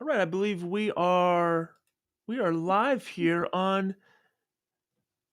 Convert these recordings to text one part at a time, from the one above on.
All right, I believe we are live here on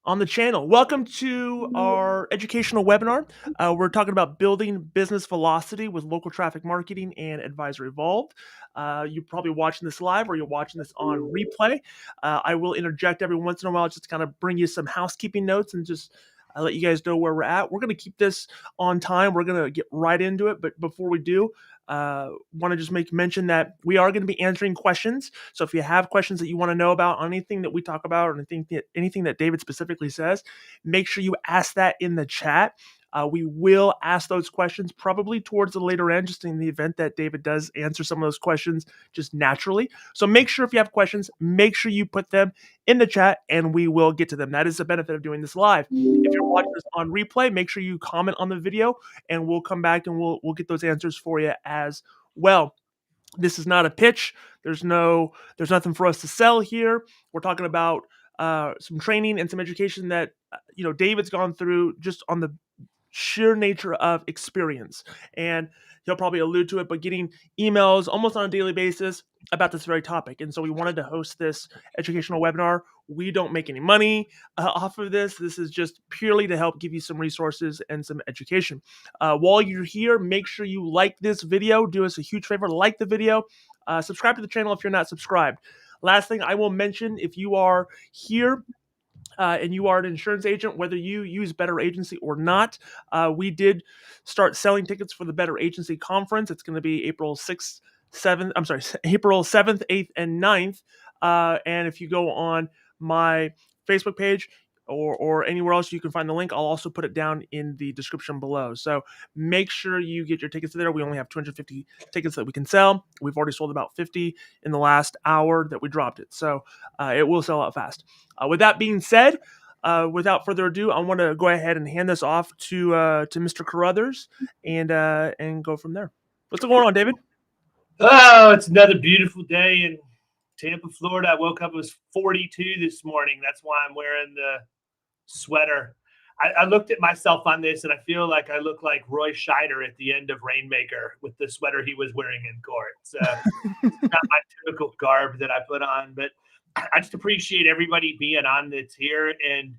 the channel. Welcome to our educational webinar. We're talking about building business velocity with local traffic marketing and Advisor Evolved. You're probably watching this live or you're watching this on replay. I will interject every once in a while just to kind of bring you some housekeeping notes and just let you guys know where we're at. We're going to keep this on time. We're going to get right into it. But before we do, want to just make mention that we are going to be answering questions. So if you have questions that you want to know about on anything that we talk about or anything that David specifically says, make sure you ask that in the chat. We will ask those questions probably towards the later end, just in the event that David does answer some of those questions just naturally. So make sure if you have questions, make sure you put them in the chat and we will get to them. That is the benefit of doing this live. If you're watching this on replay, make sure you comment on the video and we'll come back and we'll get those answers for you as well. This is not a pitch. There's nothing for us to sell here. We're talking about some training and some education that David's gone through just on the sheer nature of experience. And he'll probably allude to it, but getting emails almost on a daily basis about this very topic. And so we wanted to host this educational webinar. We don't make any money off of this. This is just purely to help give you some resources and some education. While you're here, make sure you like this video. Do us a huge favor, like the video. Subscribe to the channel if you're not subscribed. Last thing I will mention, if you are here and you are an insurance agent, whether you use Better Agency or not, we did start selling tickets for the Better Agency conference. It's going to be April 6th, 7th, I'm sorry, April 7th, 8th, and 9th. And if you go on my Facebook page, or anywhere else you can find the link, I'll also put it down in the description below. So make sure you get your tickets there. We only have 250 tickets that we can sell. We've already sold about 50 in the last hour that we dropped it. So it will sell out fast. With that being said, without further ado, I want to go ahead and hand this off to Mr. Carothers and go from there. What's going on, David? Oh, it's another beautiful day in Tampa, Florida. I woke up, it was 42 this morning. That's why I'm wearing the sweater. I looked at myself on this and I feel like I look like Roy Scheider at the end of Rainmaker with the sweater he was wearing in court. So it's not my typical garb that I put on, but I just appreciate everybody being on that's here. And,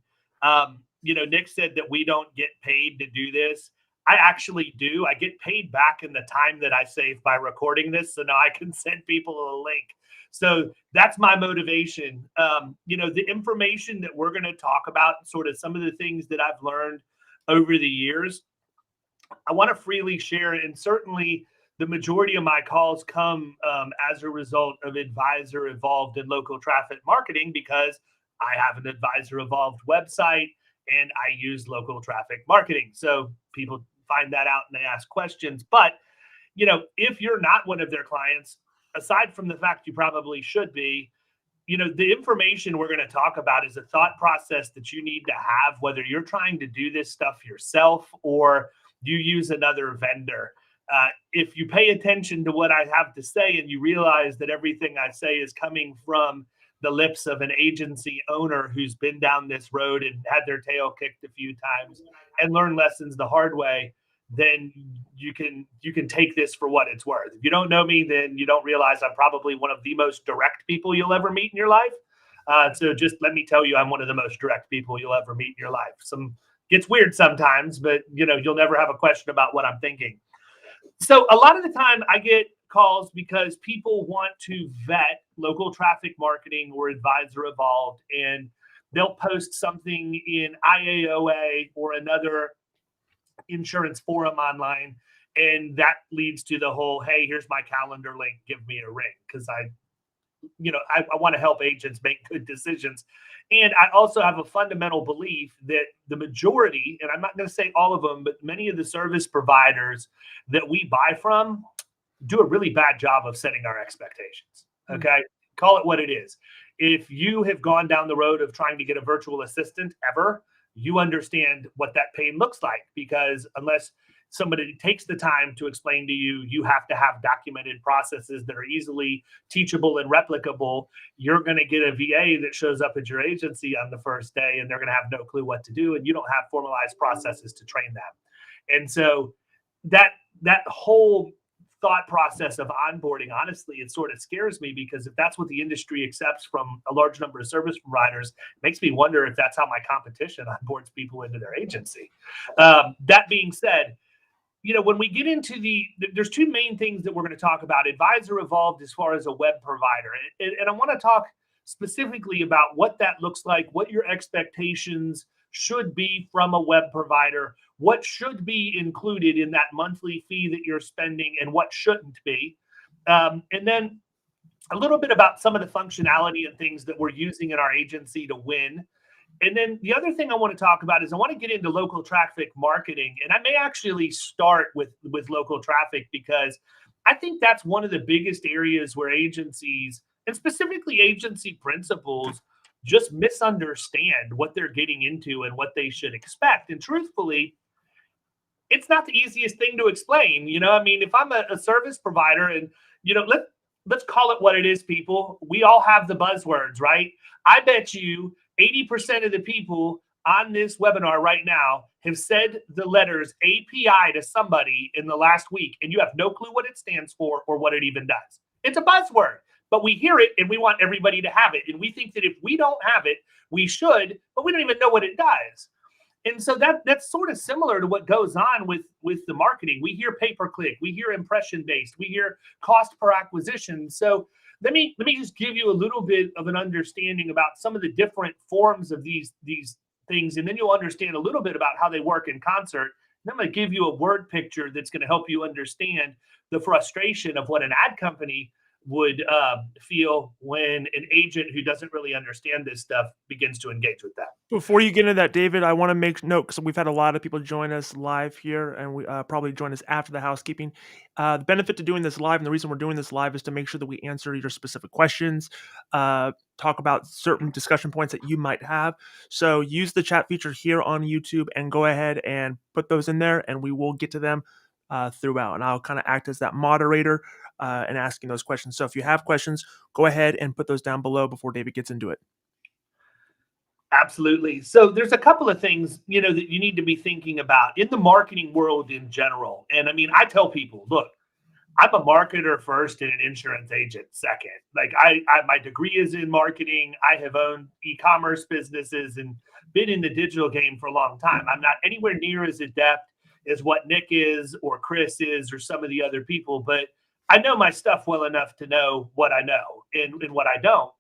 Nick said that we don't get paid to do this. I actually do. I get paid back in the time that I save by recording this. So now I can send people a link. So that's my motivation. The information that we're going to talk about, sort of some of the things that I've learned over the years, I want to freely share. And certainly the majority of my calls come as a result of Advisor Evolved in local traffic marketing, because I have an Advisor Evolved website and I use local traffic marketing. So people find that out and they ask questions. But, if you're not one of their clients, aside from the fact you probably should be, the information we're going to talk about is a thought process that you need to have, whether you're trying to do this stuff yourself or you use another vendor. If you pay attention to what I have to say and you realize that everything I say is coming from the lips of an agency owner who's been down this road and had their tail kicked a few times and learned lessons the hard way, then you can take this for what it's worth. If you don't know me, then you don't realize I'm probably one of the most direct people you'll ever meet in your life. So just let me tell you, I'm one of the most direct people you'll ever meet in your life. Some gets weird sometimes, but you'll never have a question about what I'm thinking. So a lot of the time I get calls because people want to vet local traffic marketing or Advisor Evolved, and they'll post something in IAOA or another insurance forum online, and that leads to the whole, hey, here's my calendar link, give me a ring, because I want to help agents make good decisions. And I also have a fundamental belief that the majority, and I'm not going to say all of them, but many of the service providers that we buy from do a really bad job of setting our expectations. Okay. Call it what it is. If you have gone down the road of trying to get a virtual assistant ever, you understand what that pain looks like, because unless somebody takes the time to explain to you, you have to have documented processes that are easily teachable and replicable. You're going to get a VA that shows up at your agency on the first day and they're going to have no clue what to do, and you don't have formalized processes to train them. And so that whole thought process of onboarding, honestly, it sort of scares me, because if that's what the industry accepts from a large number of service providers, it makes me wonder if that's how my competition onboards people into their agency. That being said, when we get into there's two main things that we're going to talk about. Advisor Evolved as far as a web provider. And I want to talk specifically about what that looks like, what your expectations should be from a web provider, what should be included in that monthly fee that you're spending, and what shouldn't be. And then a little bit about some of the functionality and things that we're using in our agency to win. And then the other thing I want to talk about is I want to get into local traffic marketing. And I may actually start with local traffic, because I think that's one of the biggest areas where agencies, and specifically agency principals, just misunderstand what they're getting into and what they should expect. And truthfully, it's not the easiest thing to explain. I mean, if I'm a service provider, and let's call it what it is, people. We all have the buzzwords, right? I bet you 80% of the people on this webinar right now have said the letters API to somebody in the last week, and you have no clue what it stands for or what it even does. It's a buzzword, but we hear it and we want everybody to have it. And we think that if we don't have it, we should, but we don't even know what it does. And so that's sort of similar to what goes on with the marketing. We hear pay-per-click, we hear impression-based, we hear cost per acquisition. So let me just give you a little bit of an understanding about some of the different forms of these things, and then you'll understand a little bit about how they work in concert. And I'm going to give you a word picture that's going to help you understand the frustration of what an ad company would feel when an agent who doesn't really understand this stuff begins to engage with that. Before you get into that, David, I want to make note, because we've had a lot of people join us live here, and we probably join us after the housekeeping. The benefit to doing this live, and the reason we're doing this live, is to make sure that we answer your specific questions, talk about certain discussion points that you might have. So use the chat feature here on YouTube and go ahead and put those in there, and we will get to them throughout. And I'll kind of act as that moderator and asking those questions. So if you have questions, go ahead and put those down below before David gets into it. Absolutely. So there's a couple of things, that you need to be thinking about in the marketing world in general. And I mean, I tell people, look, I'm a marketer first and an insurance agent second. Like I my degree is in marketing. I have owned e-commerce businesses and been in the digital game for a long time. I'm not anywhere near as adept as what Nick is or Chris is or some of the other people, but I know my stuff well enough to know what I know and what I don't.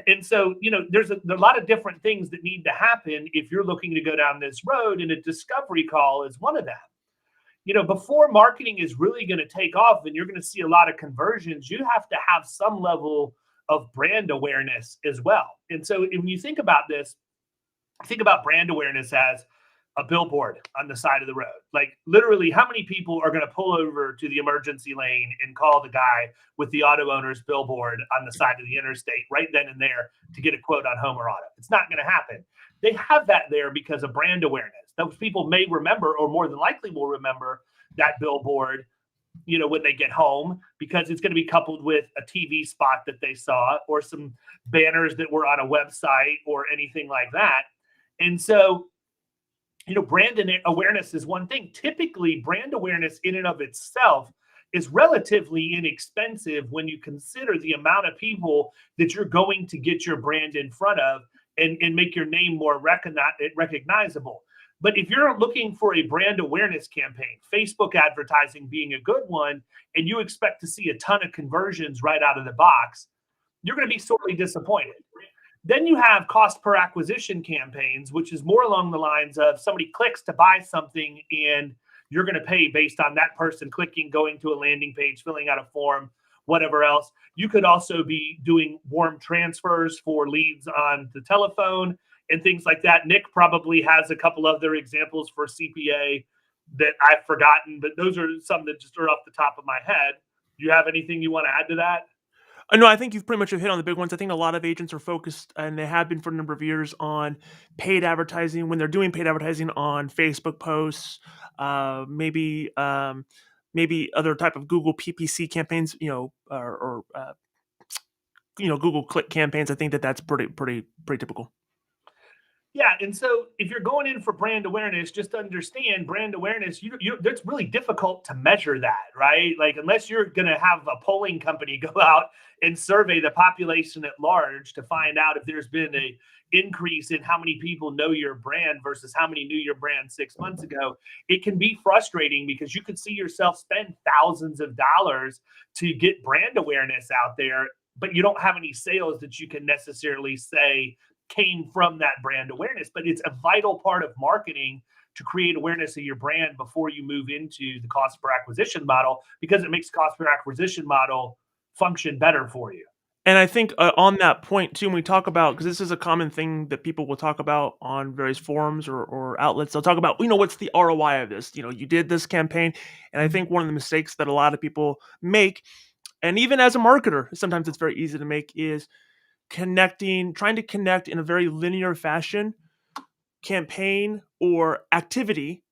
And so, there's a lot of different things that need to happen if you're looking to go down this road, and a discovery call is one of them. Before marketing is really going to take off and you're going to see a lot of conversions, you have to have some level of brand awareness as well. And so when you think about this, think about brand awareness as a billboard on the side of the road. Like literally, how many people are going to pull over to the emergency lane and call the guy with the auto owner's billboard on the side of the interstate right then and there to get a quote on home or auto? It's not going to happen. They have that there because of brand awareness. Those people may remember, or more than likely will remember, that billboard, when they get home, because it's going to be coupled with a TV spot that they saw or some banners that were on a website or anything like that. And so, brand awareness is one thing. Typically, brand awareness in and of itself is relatively inexpensive when you consider the amount of people that you're going to get your brand in front of and make your name more recognizable. But if you're looking for a brand awareness campaign, Facebook advertising being a good one, and you expect to see a ton of conversions right out of the box, you're going to be sorely disappointed. Then you have cost per acquisition campaigns, which is more along the lines of somebody clicks to buy something and you're going to pay based on that person clicking, going to a landing page, filling out a form, whatever else. You could also be doing warm transfers for leads on the telephone and things like that. Nick probably has a couple other examples for CPA that I've forgotten, but those are some that just are off the top of my head. Do you have anything you want to add to that? No, I think you've pretty much hit on the big ones. I think a lot of agents are focused, and they have been for a number of years, on paid advertising. When they're doing paid advertising on Facebook posts, maybe other type of Google PPC campaigns, or Google Click campaigns. I think that's pretty typical. Yeah, and so if you're going in for brand awareness, just understand brand awareness. That's really difficult to measure that, right? Like unless you're going to have a polling company go out and survey the population at large to find out if there's been a increase in how many people know your brand versus how many knew your brand 6 months ago, it can be frustrating because you could see yourself spend thousands of dollars to get brand awareness out there, but you don't have any sales that you can necessarily say came from that brand awareness. But it's a vital part of marketing to create awareness of your brand before you move into the cost per acquisition model, because it makes cost per acquisition model function better for you. And I think on that point too, when we talk about, because this is a common thing that people will talk about on various forums or outlets, they'll talk about, what's the ROI of this? You did this campaign. And I think one of the mistakes that a lot of people make, and even as a marketer, sometimes it's very easy to make, is trying to connect in a very linear fashion, campaign or activity,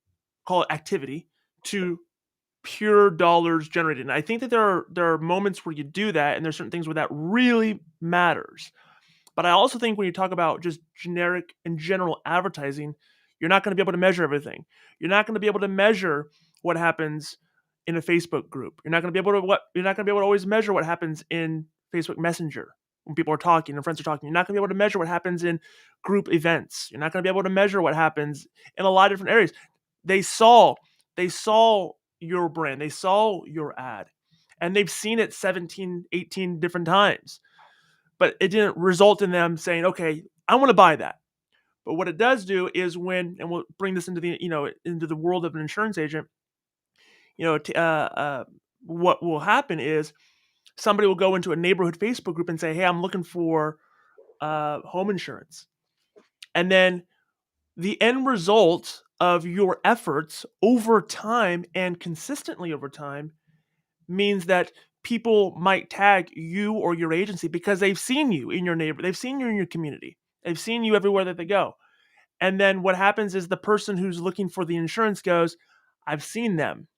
call it activity, to pure dollars generated. And I think that there are moments where you do that, and there's certain things where that really matters. But I also think when you talk about just generic and general advertising, you're not going to be able to measure everything. You're not going to be able to measure what happens in a Facebook group. You're not going to be able to always measure what happens in Facebook Messenger when people are talking and friends are talking. You're not going to be able to measure what happens in group events. You're not going to be able to measure what happens in a lot of different areas. They saw your brand. They saw your ad, and they've seen it 17, 18 different times, but it didn't result in them saying, okay, I want to buy that. But what it does do is and we'll bring this into the world of an insurance agent, what will happen is somebody will go into a neighborhood Facebook group and say, hey, I'm looking for home insurance. And then the end result of your efforts over time and consistently over time means that people might tag you or your agency because they've seen you in your neighbor, they've seen you in your community, they've seen you everywhere that they go. And then what happens is the person who's looking for the insurance goes, I've seen them.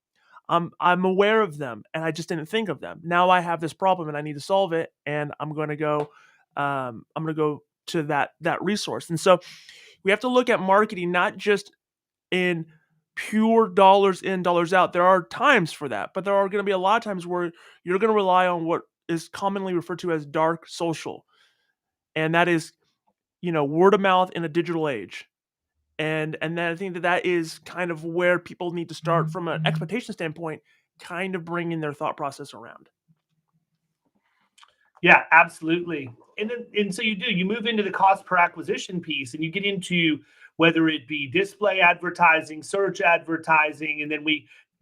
I'm aware of them, and I just didn't think of them. Now I have this problem, and I need to solve it, and I'm going to go. I'm going to go to that resource. And so we have to look at marketing not just in pure dollars in, dollars out. There are times for that, but there are going to be a lot of times where you're going to rely on what is commonly referred to as dark social, and that is, word of mouth in a digital age. And then I think that is kind of where people need to start from an expectation standpoint, kind of bringing their thought process around. Yeah, absolutely. And so you move into the cost per acquisition piece, and you get into whether it be display advertising, search advertising, and then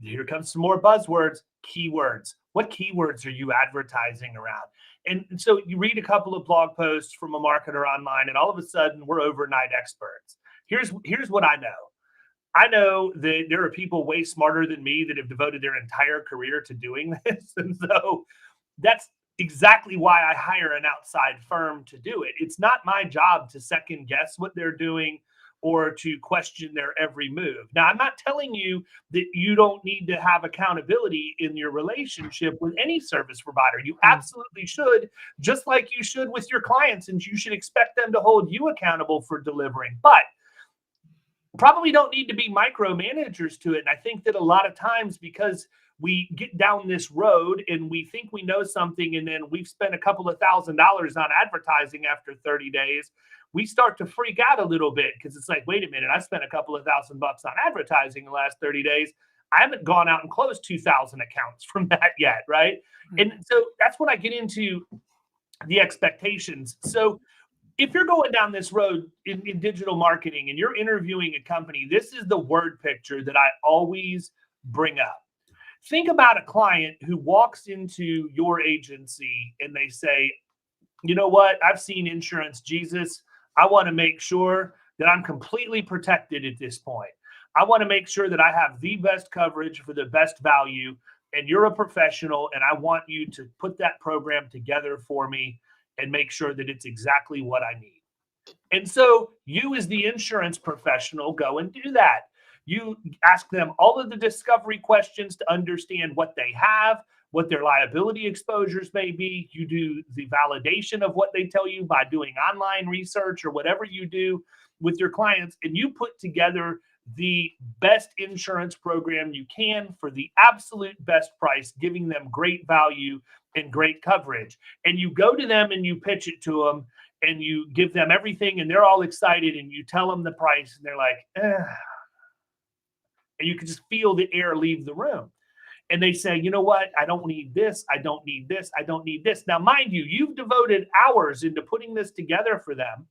here comes some more buzzwords, keywords. What keywords are you advertising around? And so you read a couple of blog posts from a marketer online, and all of a sudden we're overnight experts. Here's what I know. I know that there are people way smarter than me that have devoted their entire career to doing this. And so that's exactly why I hire an outside firm to do it. It's not my job to second guess what they're doing or to question their every move. Now, I'm not telling you that you don't need to have accountability in your relationship with any service provider. You absolutely should, just like you should with your clients, and you should expect them to hold you accountable for delivering. But probably don't need to be micromanagers to it. And I think that a lot of times, because we get down this road and we think we know something, and then we've spent a couple of $1,000s on advertising after 30 days, we start to freak out a little bit because it's like, wait a minute, I spent a couple of $1,000 on advertising in the last 30 days. I haven't gone out and closed 2,000 accounts from that yet, right? And so that's when I get into the expectations. So if you're going down this road in digital marketing and you're interviewing a company, this is the word picture that I always bring up. Think about a client who walks into your agency and they say, you know what? I've seen Insurance Jesus. I want to make sure that I'm completely protected at this point. I want to make sure that I have the best coverage for the best value. And you're a professional, and I want you to put that program together for me and make sure that it's exactly what I need. And so you, as the insurance professional, go and do that. You ask them all of the discovery questions to understand what they have, what their liability exposures may be. You do the validation of what they tell you by doing online research or whatever you do with your clients, and you put together the best insurance program you can for the absolute best price, giving them great value and great coverage. And you go to them and you pitch it to them and you give them everything and they're all excited and you tell them the price and they're like, and you can just feel the air leave the room. And they say, you know what? I don't need this. I don't need this. I don't need this. Now, mind you, you've devoted hours into putting this together for them.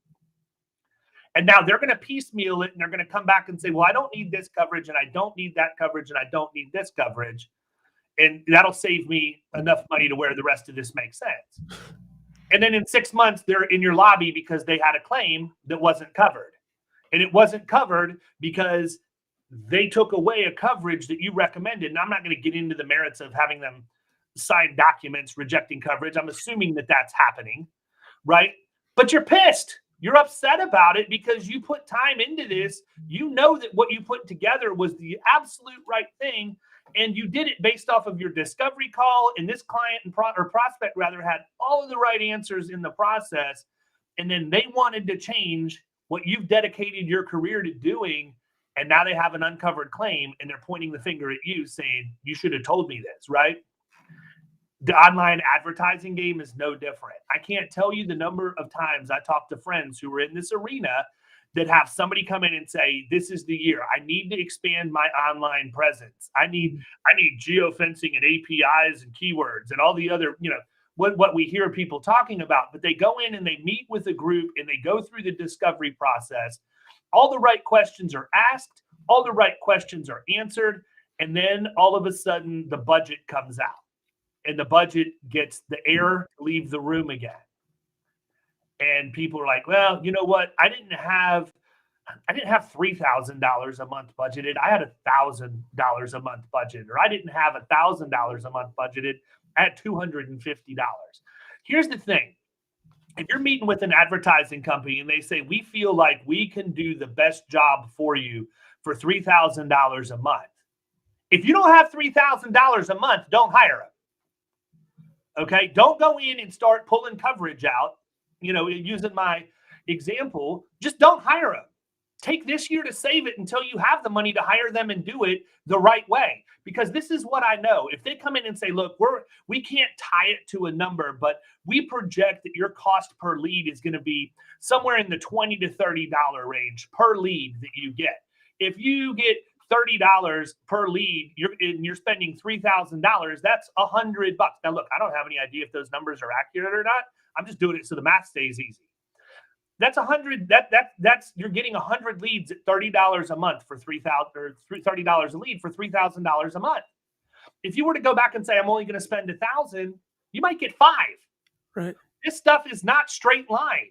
And now they're going to piecemeal it and they're going to come back and say, well, I don't need this coverage and I don't need that coverage and I don't need this coverage. And that'll save me enough money to where the rest of this makes sense. And then in 6 months, they're in your lobby because they had a claim that wasn't covered. And it wasn't covered because they took away a coverage that you recommended. And I'm not going to get into the merits of having them sign documents rejecting coverage. I'm assuming that that's happening, right? But you're pissed. You're upset about it because you put time into this. You know that what you put together was the absolute right thing. And you did it based off of your discovery call. And this client or prospect rather had all of the right answers in the process. And then they wanted to change what you've dedicated your career to doing. And now they have an uncovered claim and they're pointing the finger at you saying, you should have told me this, right? The online advertising game is no different. I can't tell you the number of times I talk to friends who are in this arena that have somebody come in and say, this is the year. I need to expand my online presence. I need geofencing and APIs and keywords and all the other, what we hear people talking about. But they go in and they meet with a group and they go through the discovery process. All the right questions are asked. All the right questions are answered. And then all of a sudden the budget comes out. And the budget gets the air to leave the room again. And people are like, well, you know what? I didn't have $3,000 a month budgeted. I had $1,000 a month budgeted, or I didn't have $1,000 a month budgeted. I had $250. Here's the thing. If you're meeting with an advertising company and they say, we feel like we can do the best job for you for $3,000 a month. If you don't have $3,000 a month, don't hire them. Okay, don't go in and start pulling coverage out. Using my example, just don't hire them. Take this year to save it until you have the money to hire them and do it the right way. Because this is what I know. If they come in and say, look, we can't tie it to a number, but we project that your cost per lead is going to be somewhere in the $20 to $30 range per lead that you get. If you get $30 per lead, you're spending $3,000, that's $100. Now, look, I don't have any idea if those numbers are accurate or not. I'm just doing it so the math stays easy. That's 100. That's you're getting 100 leads at $30 a month for $3,000 or $30 a lead for $3,000 a month. If you were to go back and say I'm only going to spend $1,000, you might get 5. Right. This stuff is not straight line.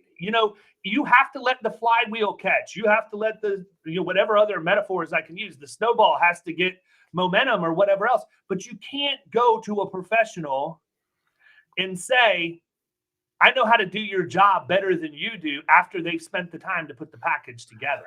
You have to let the flywheel catch. You have to let the whatever other metaphors I can use. The snowball has to get momentum or whatever else. But you can't go to a professional and say, I know how to do your job better than you do after they've spent the time to put the package together.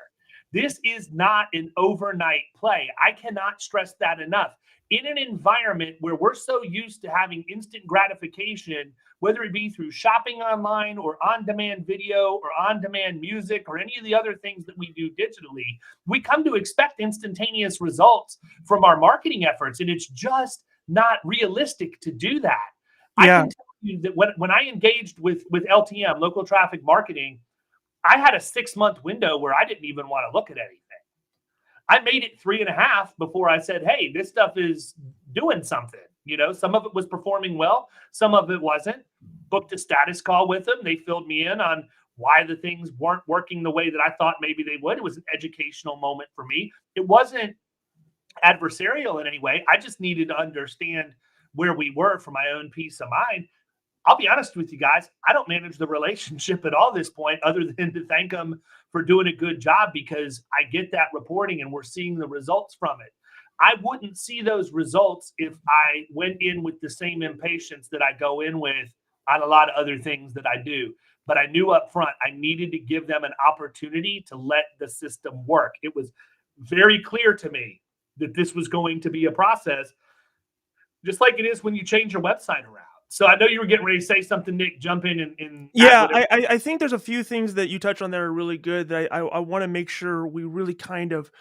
This is not an overnight play. I cannot stress that enough. In an environment where we're so used to having instant gratification, whether it be through shopping online or on-demand video or on-demand music or any of the other things that we do digitally, we come to expect instantaneous results from our marketing efforts, and it's just not realistic to do that. Yeah. I can tell you that when I engaged with LTM, local traffic marketing, I had a 6-month window where I didn't even want to look at anything. I made it 3.5 before I said, hey, this stuff is doing something. Some of it was performing well. Some of it wasn't. Booked a status call with them. They filled me in on why the things weren't working the way that I thought maybe they would. It was an educational moment for me. It wasn't adversarial in any way. I just needed to understand where we were for my own peace of mind. I'll be honest with you guys. I don't manage the relationship at all this point other than to thank them for doing a good job because I get that reporting and we're seeing the results from it. I wouldn't see those results if I went in with the same impatience that I go in with on a lot of other things that I do. But I knew up front I needed to give them an opportunity to let the system work. It was very clear to me that this was going to be a process just like it is when you change your website around. So I know you were getting ready to say something, Nick. Jump in and add Yeah, whatever. I think there's a few things that you touch on that are really good that I want to make sure we really kind of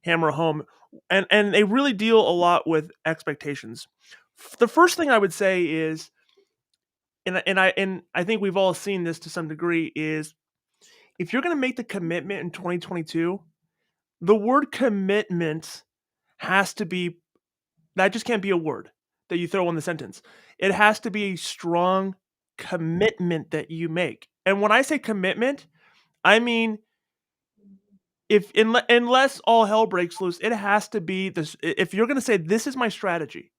hammer home, and they really deal a lot with expectations. The first thing I would say is, and I think we've all seen this to some degree, is if you're going to make the commitment in 2022, the word commitment has to be, that just can't be a word that you throw in the sentence. It has to be a strong commitment that you make. And when I say commitment, I mean, unless all hell breaks loose, it has to be this. If you're going to say this is my strategy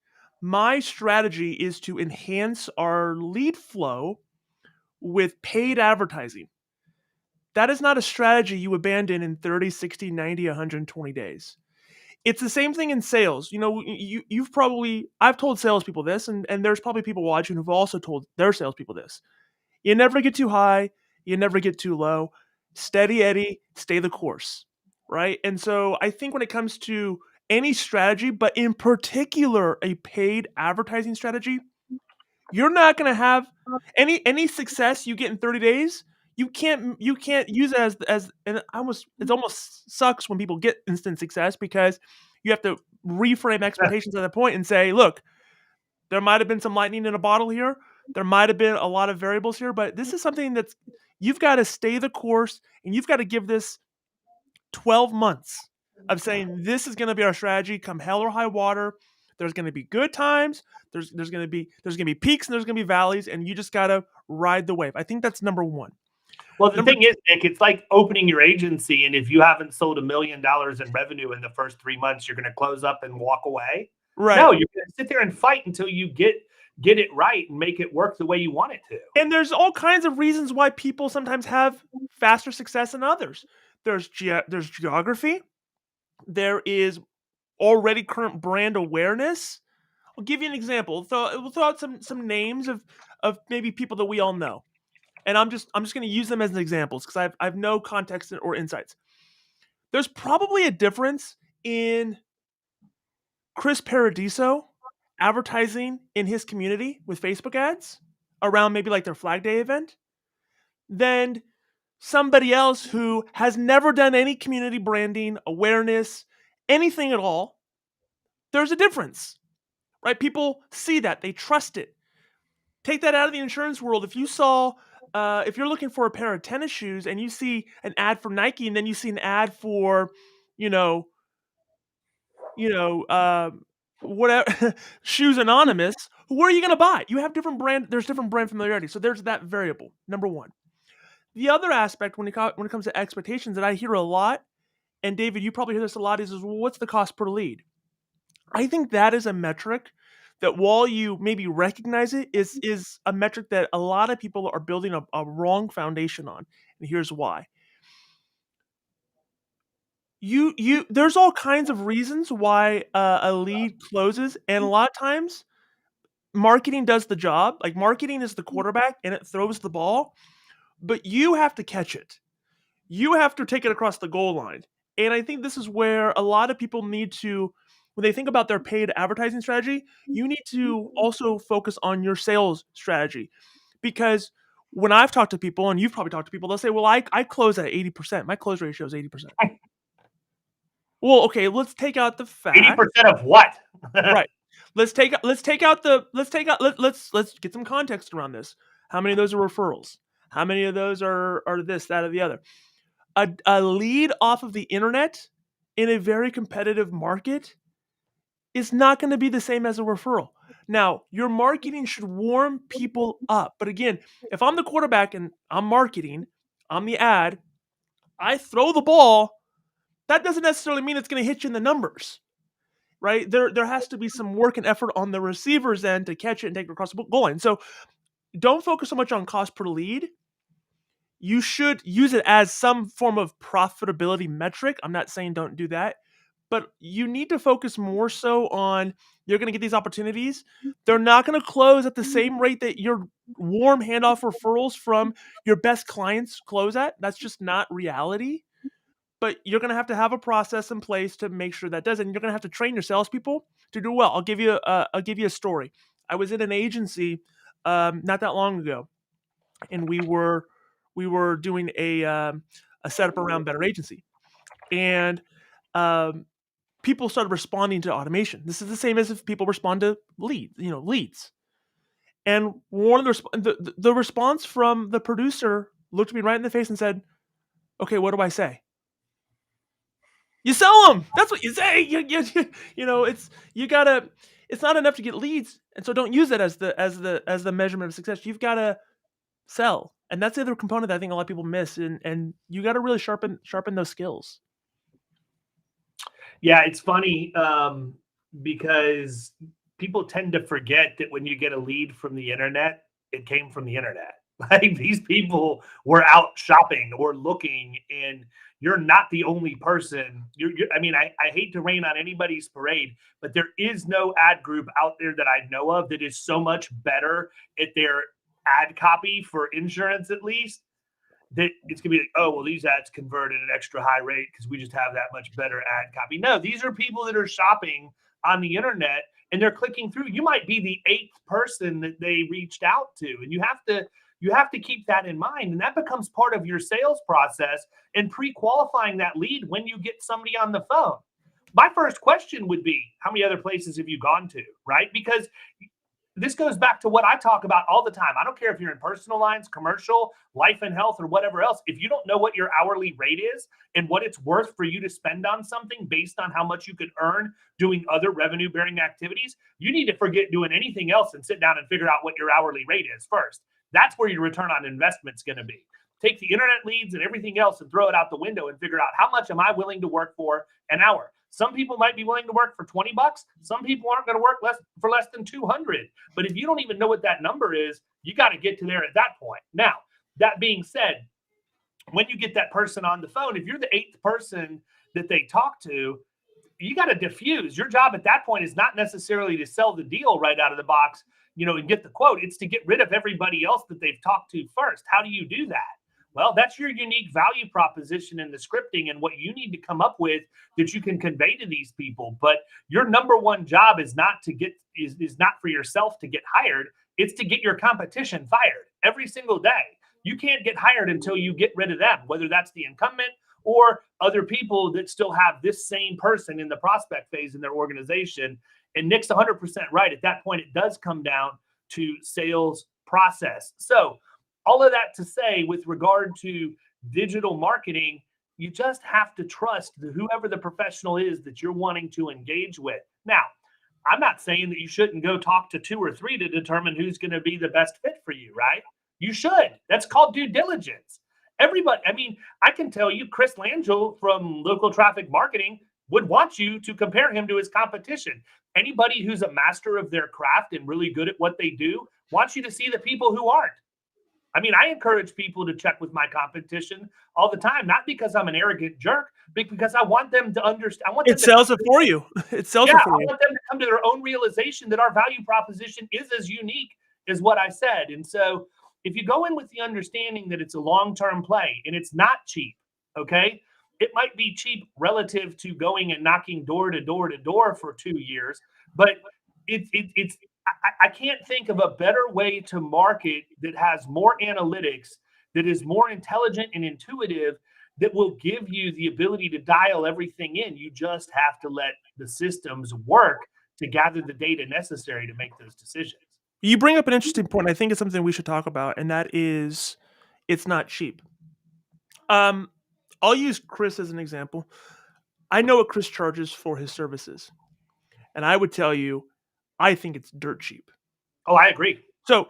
is to enhance our lead flow with paid advertising. That is not a strategy you abandon in 30, 60, 90, 120 days. It's the same thing in sales. You know, you've probably, I've told salespeople this, and there's probably people watching who've also told their salespeople this. You never get too high, you never get too low. Steady Eddie, stay the course, right? And so I think when it comes to any strategy, but in particular a paid advertising strategy, you're not going to have any success you get in 30 days. You can't use it as and it almost sucks when people get instant success because you have to reframe expectations at that point and say, look, there might have been some lightning in a bottle here. There might have been a lot of variables here, but this is something that's you've got to stay the course and you've got to give this 12 months of saying this is going to be our strategy come hell or high water. There's going to be good times, there's going to be peaks and there's going to be valleys and you just got to ride the wave. I think that's number 1. Well, the Number thing is, Nick, it's like opening your agency, and if you haven't sold $1 million in revenue in the first 3 months, you're going to close up and walk away. right. No, you're going to sit there and fight until you get it right and make it work the way you want it to. And there's all kinds of reasons why people sometimes have faster success than others. There's geography. There is already current brand awareness. I'll give you an example. We'll throw out some names of maybe people that we all know, and I'm just going to use them as examples because I've no context or insights. There's probably a difference in Chris Paradiso advertising in his community with Facebook ads around maybe like their Flag Day event than somebody else who has never done any community branding, awareness, anything at all. There's a difference, right? People see that, they trust it. Take that out of the insurance world. If you're looking for a pair of tennis shoes and you see an ad for Nike and then you see an ad for, you know, you know, whatever Shoes Anonymous, where are you going to buy? You have different brand. There's different brand familiarity. So there's that variable. Number 1. The other aspect when it comes to expectations that I hear a lot, and David, you probably hear this a lot, is well, what's the cost per lead? I think that is a metric that while you maybe recognize it, is a metric that a lot of people are building a wrong foundation on. And here's why. There's all kinds of reasons why a lead closes, and a lot of times marketing does the job. Like marketing is the quarterback and it throws the ball, but you have to catch it. You have to take it across the goal line. And I think this is where a lot of people need to, when they think about their paid advertising strategy, you need to also focus on your sales strategy. Because when I've talked to people, and you've probably talked to people, they'll say, well, I close at 80%. My close ratio is 80%. Well, okay, let's take out the fact. 80% of what? Right. Let's get some context around this. How many of those are referrals? How many of those are this, that, or the other? A lead off of the internet in a very competitive market is not going to be the same as a referral. Now, your marketing should warm people up. But again, if I'm the quarterback and I'm marketing, I'm the ad, I throw the ball, that doesn't necessarily mean it's going to hit you in the numbers. Right? There has to be some work and effort on the receiver's end to catch it and take it across the goal line. So don't focus so much on cost per lead. You should use it as some form of profitability metric. I'm not saying don't do that, but you need to focus more so on you're going to get these opportunities. They're not going to close at the same rate that your warm handoff referrals from your best clients close at. That's just not reality. but you're going to have a process in place to make sure that does it. And you're going to have to train your salespeople to do well. I'll give you a story. I was in an agency not that long ago, and we were doing a setup around Better Agency, and um, people started responding to automation. This is the same as if people respond to leads. And one of the response from the producer looked me right in the face and said, "Okay, what do I say?" You sell them. That's what you say. It's you gotta. It's not enough to get leads, and so don't use it as the measurement of success. You've got to sell, and that's the other component that I think a lot of people miss, and you got to really sharpen those skills. Yeah, it's funny because people tend to forget that when you get a lead from the internet, it came from the internet. Like these people were out shopping or looking, and you're not the only person. I mean, I hate to rain on anybody's parade, but there is no ad group out there that I know of that is so much better at their ad copy for insurance, at least, that it's gonna be like, oh well, these ads convert at an extra high rate because we just have that much better ad copy. No, these are people that are shopping on the internet and they're clicking through. You might be the eighth person that they reached out to, and you have to keep that in mind, and that becomes part of your sales process and pre-qualifying that lead when you get somebody on the phone. My first question would be, how many other places have you gone to, right? Because this goes back to what I talk about all the time. I don't care if you're in personal lines, commercial, life and health, or whatever else. If you don't know what your hourly rate is and what it's worth for you to spend on something based on how much you could earn doing other revenue bearing activities, you need to forget doing anything else and sit down and figure out what your hourly rate is first. That's where your return on investment is going to be. Take the internet leads and everything else and throw it out the window and figure out how much am I willing to work for an hour. Some people might be willing to work for $20. Some people aren't going to work for less than 200. But if you don't even know what that number is, you got to get to there at that point. Now, that being said, when you get that person on the phone, if you're the eighth person that they talk to, you got to diffuse. Your job at that point is not necessarily to sell the deal right out of the box, and get the quote. It's to get rid of everybody else that they've talked to first. How do you do that? Well, that's your unique value proposition in the scripting and what you need to come up with that you can convey to these people. But your number one job is not for yourself to get hired. It's to get your competition fired every single day. You can't get hired until you get rid of them, whether that's the incumbent or other people that still have this same person in the prospect phase in their organization. And Nick's 100% right. At that point, it does come down to sales process. So all of that to say, with regard to digital marketing, you just have to trust whoever the professional is that you're wanting to engage with. Now, I'm not saying that you shouldn't go talk to 2 or 3 to determine who's going to be the best fit for you, right? You should. That's called due diligence. Everybody, I mean, I can tell you, Chris Langell from Local Traffic Marketing would want you to compare him to his competition. Anybody who's a master of their craft and really good at what they do wants you to see the people who aren't. I mean, I encourage people to check with my competition all the time, not because I'm an arrogant jerk, but because I want them to understand. It sells it for you. It sells it for you. I want them to come to their own realization that our value proposition is as unique as what I said. And so if you go in with the understanding that it's a long-term play and it's not cheap, okay, it might be cheap relative to going and knocking door to door to door for 2 years, but it's I can't think of a better way to market that has more analytics, that is more intelligent and intuitive, that will give you the ability to dial everything in. You just have to let the systems work to gather the data necessary to make those decisions. You bring up an interesting point. I think it's something we should talk about, and that is it's not cheap. I'll use Chris as an example. I know what Chris charges for his services, and I would tell you, I think it's dirt cheap. Oh, I agree. So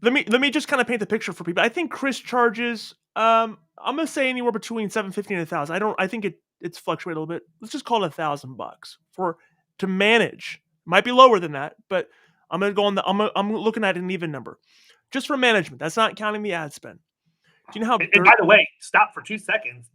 let me just kind of paint the picture for people. I think Chris charges I'm gonna say anywhere between $750 and $1,000. I think it's fluctuated a little bit. Let's just call it $1,000 for to manage. Might be lower than that, but I'm gonna go on I'm looking at an even number. Just for management. That's not counting the ad spend. Do you know how And by the way, stop for 2 seconds.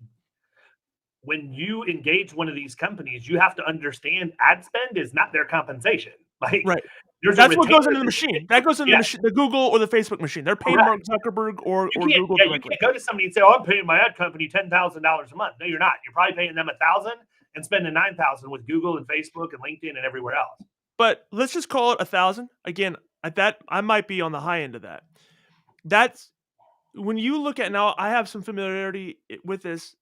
When you engage one of these companies, you have to understand ad spend is not their compensation. Like, Right. there's a That's what goes retainer into the that machine. That goes into yeah, the Google or the Facebook machine. They're paying correct. Mark Zuckerberg or You can't Google yeah, you directly. can't go to somebody and say, "Oh, I'm paying my ad company $10,000 a month." No, you're not. You're probably paying them 1,000 and spending 9,000 with Google and Facebook and LinkedIn and everywhere else. But let's just call it 1,000. Again, at that I might be on the high end of that. That's when you look at now, I have some familiarity with this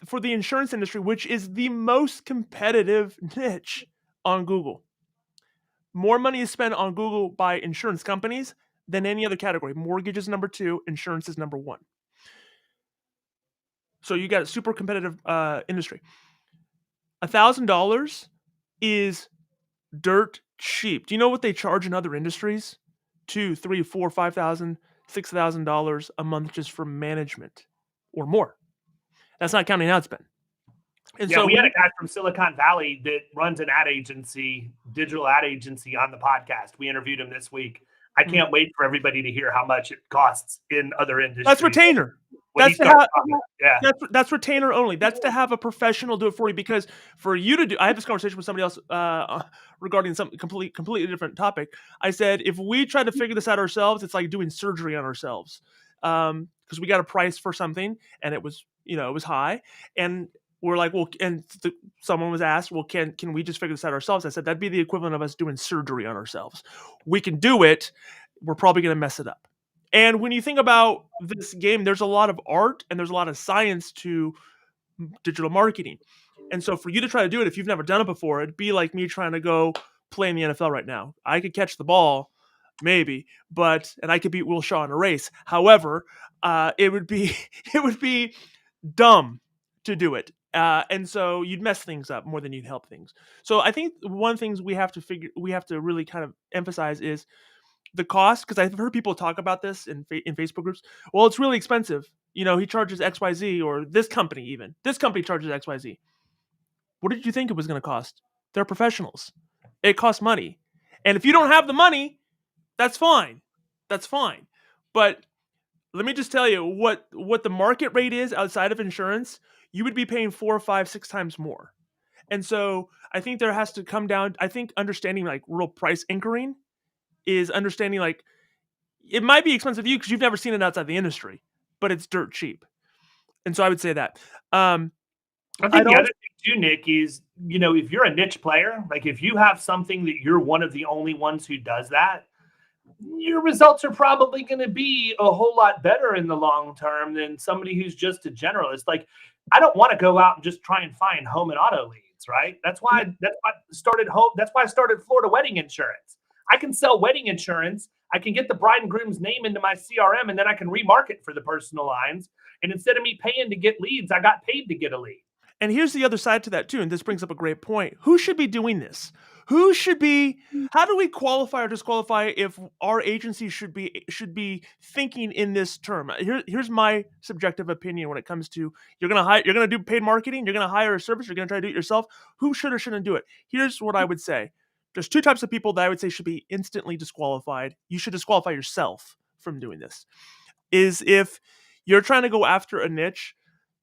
for the insurance industry, which is the most competitive niche on Google. More money is spent on Google by insurance companies than any other category. Mortgage is number 2, insurance is number 1. So you got a super competitive industry. $1,000 is dirt cheap. Do you know what they charge in other industries? 2, 3, 4, 5,000, $6,000 a month just for management or more. That's not counting ad spend. And Yeah, so we had when a guy from Silicon Valley that runs an ad agency, digital ad agency on the podcast. We interviewed him this week. I Mhm. can't wait for everybody to hear how much it costs in other That's industries retainer. when he That's to starts have talking. Yeah. that's retainer only. That's to have a professional do it for you because for you to do I had this conversation with somebody else regarding some completely different topic. I said if we try to figure this out ourselves, it's like doing surgery on ourselves. Because we got a price for something and it was, it was high and we're like, well, and someone was asked, well, can we just figure this out ourselves? I said that'd be the equivalent of us doing surgery on ourselves. We can do it. We're probably going to mess it up. And when you think about this game, there's a lot of art and there's a lot of science to digital marketing. And so for you to try to do it, if you've never done it before, it'd be like me trying to go play in the NFL right now. I could catch the ball, maybe, and I could beat Will Shaw in a race. However, it would be it would be dumb to do it. And so you'd mess things up more than you'd help things. So I think one of the things we have to really kind of emphasize is the cost, because I've heard people talk about this in Facebook groups. Well, it's really expensive. He charges XYZ, or this company charges XYZ. What did you think it was going to cost? They're professionals. It costs money. And if you don't have the money, that's fine. That's fine. But let me just tell you what the market rate is outside of insurance. You would be paying 4, 5, 6 times more. And so I think there has to come down. I think understanding like real price anchoring is understanding like it might be expensive to you because you've never seen it outside the industry, but it's dirt cheap. And so I would say that. I think I'd the other also thing too, Nick, is, if you're a niche player, like if you have something that you're one of the only ones who does that, your results are probably going to be a whole lot better in the long term than somebody who's just a generalist. Like, I don't want to go out and just try and find home and auto leads, right? That's why I started Florida Wedding Insurance. I can sell wedding insurance. I can get the bride and groom's name into my CRM, and then I can remarket for the personal lines. And instead of me paying to get leads, I got paid to get a lead. and here's the other side to that too, and this brings up a great point. Who should be doing this? Who should be How do we qualify or disqualify if our agency should be thinking in this term? Here's my subjective opinion when it comes to you're going to do paid marketing, you're going to hire a service, you're going to try to do it yourself. Who should or shouldn't do it? Here's what I would say. There's two types of people that I would say should be instantly disqualified. You should disqualify yourself from doing this. Is if you're trying to go after a niche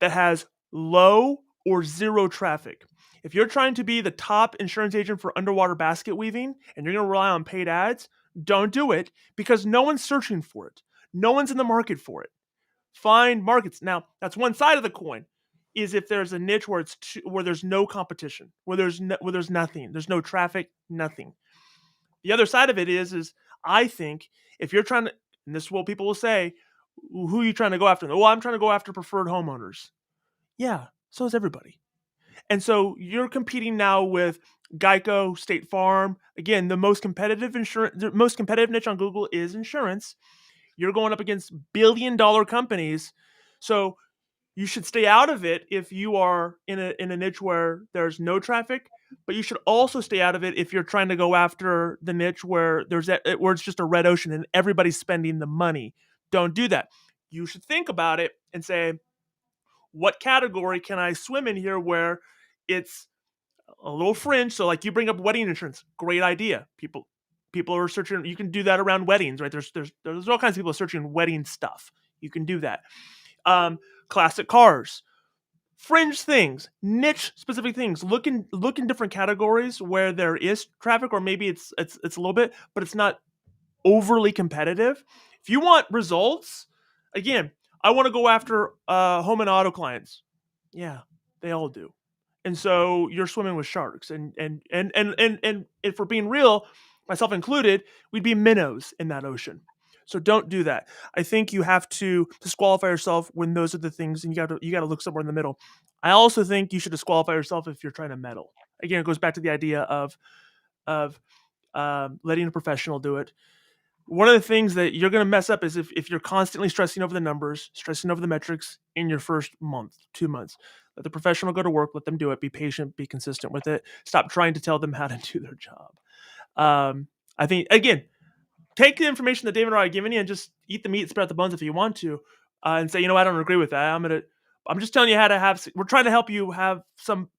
that has low or zero traffic. If you're trying to be the top insurance agent for underwater basket weaving and you're going to rely on paid ads, don't do it because no one's searching for it. No one's in the market for it. Find markets. Now, that's one side of the coin. Is if there's a niche where there's no competition, where there's nothing, there's no traffic, nothing. The other side of it is I think if you're trying to, and this is what people will say, who are you trying to go after? Well, I'm trying to go after preferred homeowners. Yeah, so is everybody. And so you're competing now with Geico, State Farm. Again, the most competitive niche on Google is insurance. You're going up against billion-dollar companies. So you should stay out of it if you are in a niche where there's no traffic, but you should also stay out of it if you're trying to go after the niche where where it's just a red ocean and everybody's spending the money. Don't do that. You should think about it and say, what category can I swim in here where it's a little fringe? So like you bring up wedding insurance, great idea. People are searching. You can do that around weddings, right? There's all kinds of people searching wedding stuff. You can do that. Classic cars, fringe things, niche specific things. Look in different categories where there is traffic, or maybe it's a little bit, but it's not overly competitive. If you want results, again, I want to go after home and auto clients. Yeah, they all do. And so you're swimming with sharks. And if we're being real, myself included, we'd be minnows in that ocean. So don't do that. I think you have to disqualify yourself when those are the things, and you got to look somewhere in the middle. I also think you should disqualify yourself if you're trying to meddle. Again, it goes back to the idea of letting a professional do it. One of the things that you're going to mess up is if you're constantly stressing over the numbers, stressing over the metrics in your first month, 2 months. Let the professional go to work, let them do it, be patient, be consistent with it. Stop trying to tell them how to do their job. I think, again, take the information that David and I are giving you and just eat the meat, spit out the bones if you want to, and say, I don't agree with that. I'm just telling you how to have. We're trying to help you have some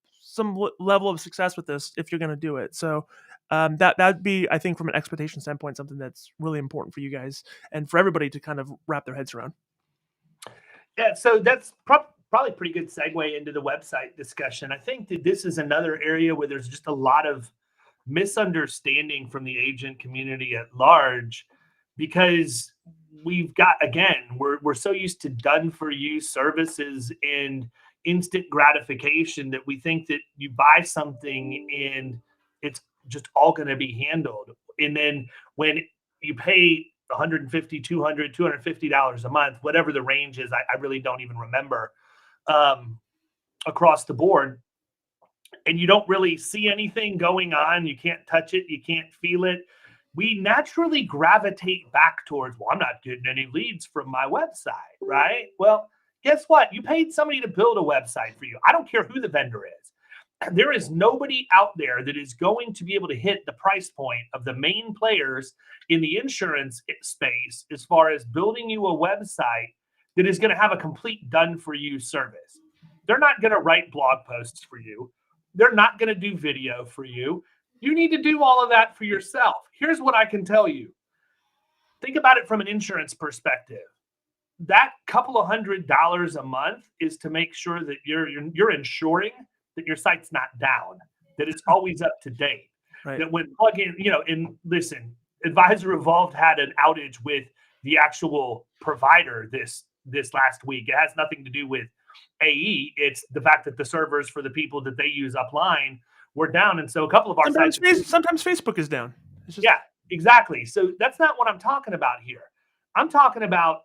level of success with this if you're going to do it. So that'd be, I think, from an expectation standpoint, something that's really important for you guys and for everybody to kind of wrap their heads around. Yeah, so that's probably a pretty good segue into the website discussion. I think that this is another area where there's just a lot of misunderstanding from the agent community at large, because we've got, again, we're so used to done for you services and instant gratification that we think that you buy something and it's just all going to be handled. And then when you pay 150, 200, $250 a month, whatever the range is, I really don't even remember, across the board, and you don't really see anything going on, you can't touch it, you can't feel it, we naturally gravitate back towards, well, I'm not getting any leads from my website, right? Well, guess what? You paid somebody to build a website for you. I don't care who the vendor is. There is nobody out there that is going to be able to hit the price point of the main players in the insurance space as far as building you a website that is going to have a complete done for you service. They're not going to write blog posts for you. They're not going to do video for you. You need to do all of that for yourself. Here's what I can tell you. Think about it from an insurance perspective. That couple of $100 a month is to make sure that you're ensuring that your site's not down, that it's always up to date. Right. That when plug in, and listen, Advisor Evolved had an outage with the actual provider this last week. It has nothing to do with AE. It's the fact that the servers for the people that they use upline were down. And so a couple of our sometimes Facebook is down. Yeah, exactly. So that's not what I'm talking about here. I'm talking about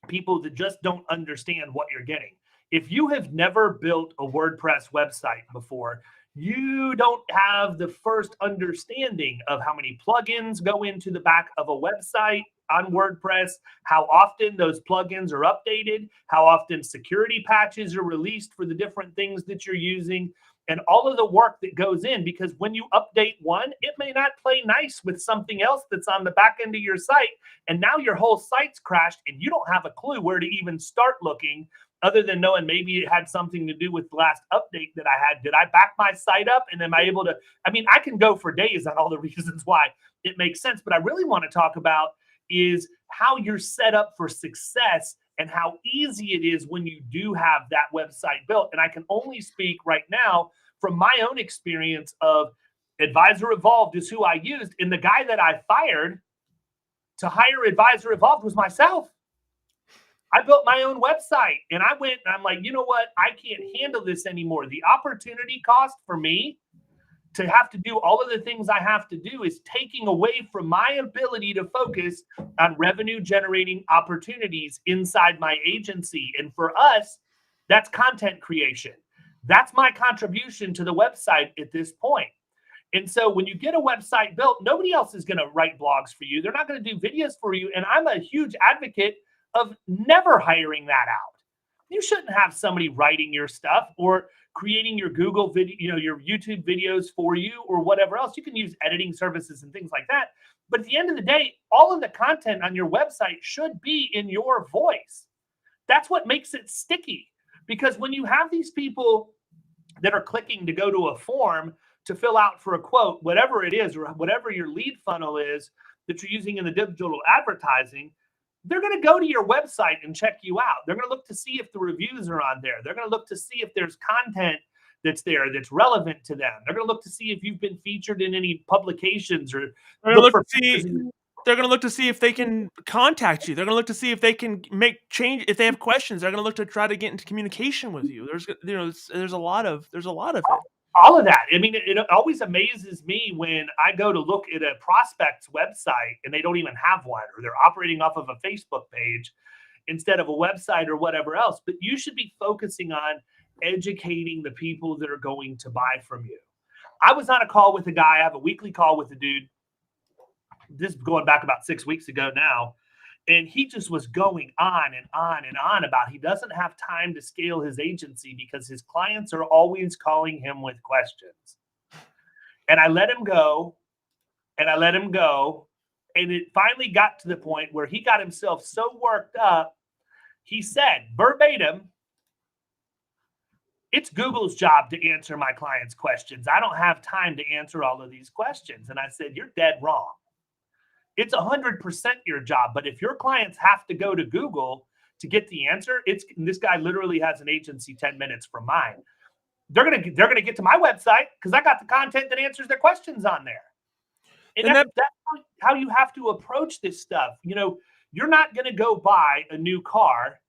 people that just don't understand what you're getting. If you have never built a WordPress website before, you don't have the first understanding of how many plugins go into the back of a website on WordPress, how often those plugins are updated, how often security patches are released for the different things that you're using, and all of the work that goes in. Because when you update one, it may not play nice with something else that's on the back end of your site. And now your whole site's crashed and you don't have a clue where to even start looking, other than knowing maybe it had something to do with the last update that I had. Did I back my site up? And am I able to, I can go for days on all the reasons why it makes sense. But I really want to talk about is how you're set up for success and how easy it is when you do have that website built. And I can only speak right now from my own experience of Advisor Evolved is who I used. And the guy that I fired to hire Advisor Evolved was myself. I built my own website and I went and I'm like, you know what? I can't handle this anymore. The opportunity cost for me to have to do all of the things I have to do is taking away from my ability to focus on revenue generating opportunities inside my agency. And for us, that's content creation. That's my contribution to the website at this point. And so when you get a website built, nobody else is going to write blogs for you. They're not going to do videos for you. And I'm a huge advocate of never hiring that out. You shouldn't have somebody writing your stuff or creating your Google video, your YouTube videos for you or whatever else. You can use editing services and things like that. But at the end of the day, all of the content on your website should be in your voice. That's what makes it sticky. Because when you have these people that are clicking to go to a form to fill out for a quote, whatever it is, or whatever your lead funnel is that you're using in the digital advertising, they're going to go to your website and check you out. They're going to look to see if the reviews are on there. They're going to look to see if there's content that's there that's relevant to them. They're going to look to see if you've been featured in any publications, or They're look going for to look to see if they can contact you. They're going to look to see if they can make change. If they have questions, they're going to look to try to get into communication with you. There's a lot of it. all of that. I mean, it always amazes me when I go to look at a prospect's website and they don't even have one, or they're operating off of a Facebook page instead of a website or whatever else. But you should be focusing on educating the people that are going to buy from you. I was on a call with a guy. I have a weekly call with a dude. This is going back about 6 weeks ago now. And he just was going on and on and on about he doesn't have time to scale his agency because his clients are always calling him with questions. And I let him go, and I let him go. And it finally got to the point where he got himself so worked up. He said verbatim, "It's Google's job to answer my clients' questions. I don't have time to answer all of these questions." And I said, "You're dead wrong. It's 100% your job. But if your clients have to go to Google to get the answer, this guy literally has an agency 10 minutes from mine. They're gonna get to my website because I got the content that answers their questions on there." And that's how you have to approach this stuff. You know, you're not gonna go buy a new car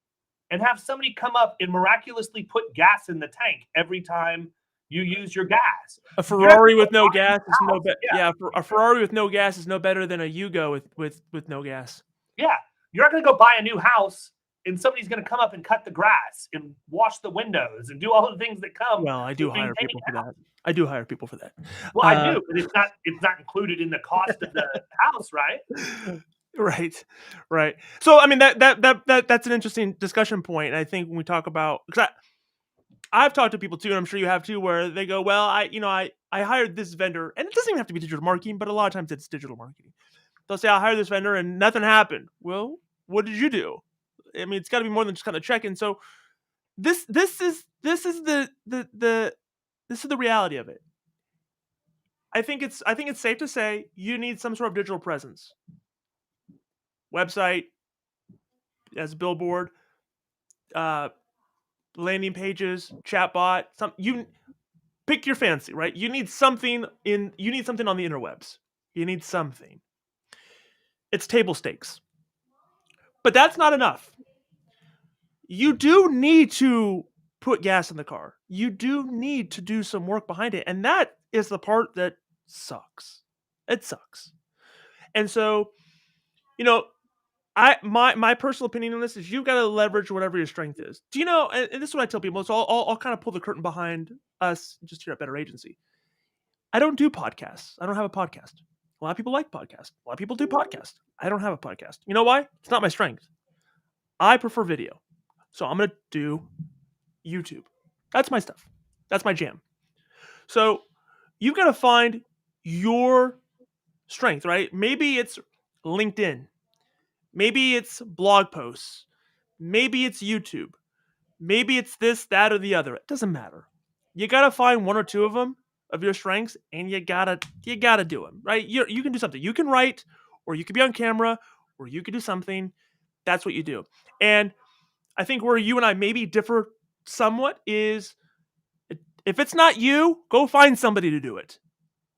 and have somebody come up and miraculously put gas in the tank every time you use your gas. A Ferrari with no gas is no better. Yeah, a Ferrari with no gas is no better than a Yugo with no gas. Yeah, you're not going to go buy a new house and somebody's going to come up and cut the grass and wash the windows and do all the things that come. Well, I do hire people for that. I do hire people for that. Well, I do, but it's not included in the cost of the house, right? Right. So, I mean, that's an interesting discussion point. And I think when we talk about, because I've talked to people too, and I'm sure you have too, where they go, "Well, I hired this vendor," and it doesn't even have to be digital marketing, but a lot of times it's digital marketing. They'll say, "I hired this vendor and nothing happened." Well, what did you do? I mean, it's got to be more than just kind of check-in. So this is the reality of it. I think it's safe to say you need some sort of digital presence, website, as a billboard, landing pages, chatbot. You pick your fancy, right? You need something on the interwebs. You need something. It's table stakes, but that's not enough. You do need to put gas in the car. You do need to do some work behind it, and that is the part that sucks. It sucks. And so, you know, my personal opinion on this is you've got to leverage whatever your strength is. Do you know? And this is what I tell people. So I'll kind of pull the curtain behind us just here at Better Agency. I don't do podcasts. I don't have a podcast. A lot of people like podcasts. A lot of people do podcasts. I don't have a podcast. You know why? It's not my strength. I prefer video. So I'm going to do YouTube. That's my stuff. That's my jam. So you've got to find your strength, right? Maybe it's LinkedIn. Maybe it's blog posts. Maybe it's YouTube. Maybe it's this, that, or the other. It doesn't matter. You got to find one or two of them, of your strengths, and you gotta do them, right? You can do something. You can write, or you could be on camera, or you could do something. That's what you do. And I think where you and I maybe differ somewhat is, if it's not you, go find somebody to do it.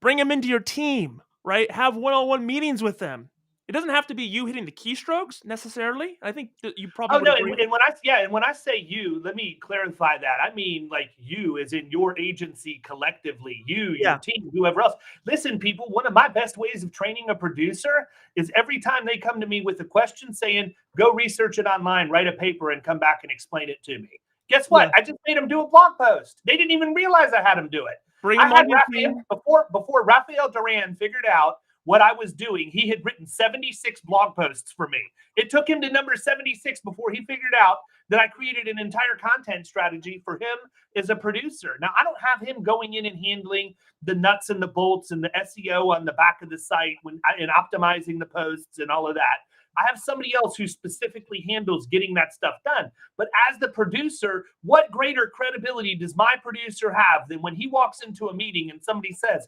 Bring them into your team, right? Have one-on-one meetings with them. It doesn't have to be you hitting the keystrokes necessarily. I think that you probably. Oh no, and when I say you, let me clarify that. I mean like you, as in your agency collectively, your team, whoever else. Listen, people. One of my best ways of training a producer is every time they come to me with a question, saying, "Go research it online, write a paper, and come back and explain it to me." Guess what? I just made them do a blog post. They didn't even realize I had them do it. I had Raphael, before Raphael Duran figured out what I was doing. He had written 76 blog posts for me. It took him to number 76 before he figured out that I created an entire content strategy for him as a producer. Now, I don't have him going in and handling the nuts and the bolts and the SEO on the back of the site and optimizing the posts and all of that. I have somebody else who specifically handles getting that stuff done. But as the producer, what greater credibility does my producer have than when he walks into a meeting and somebody says,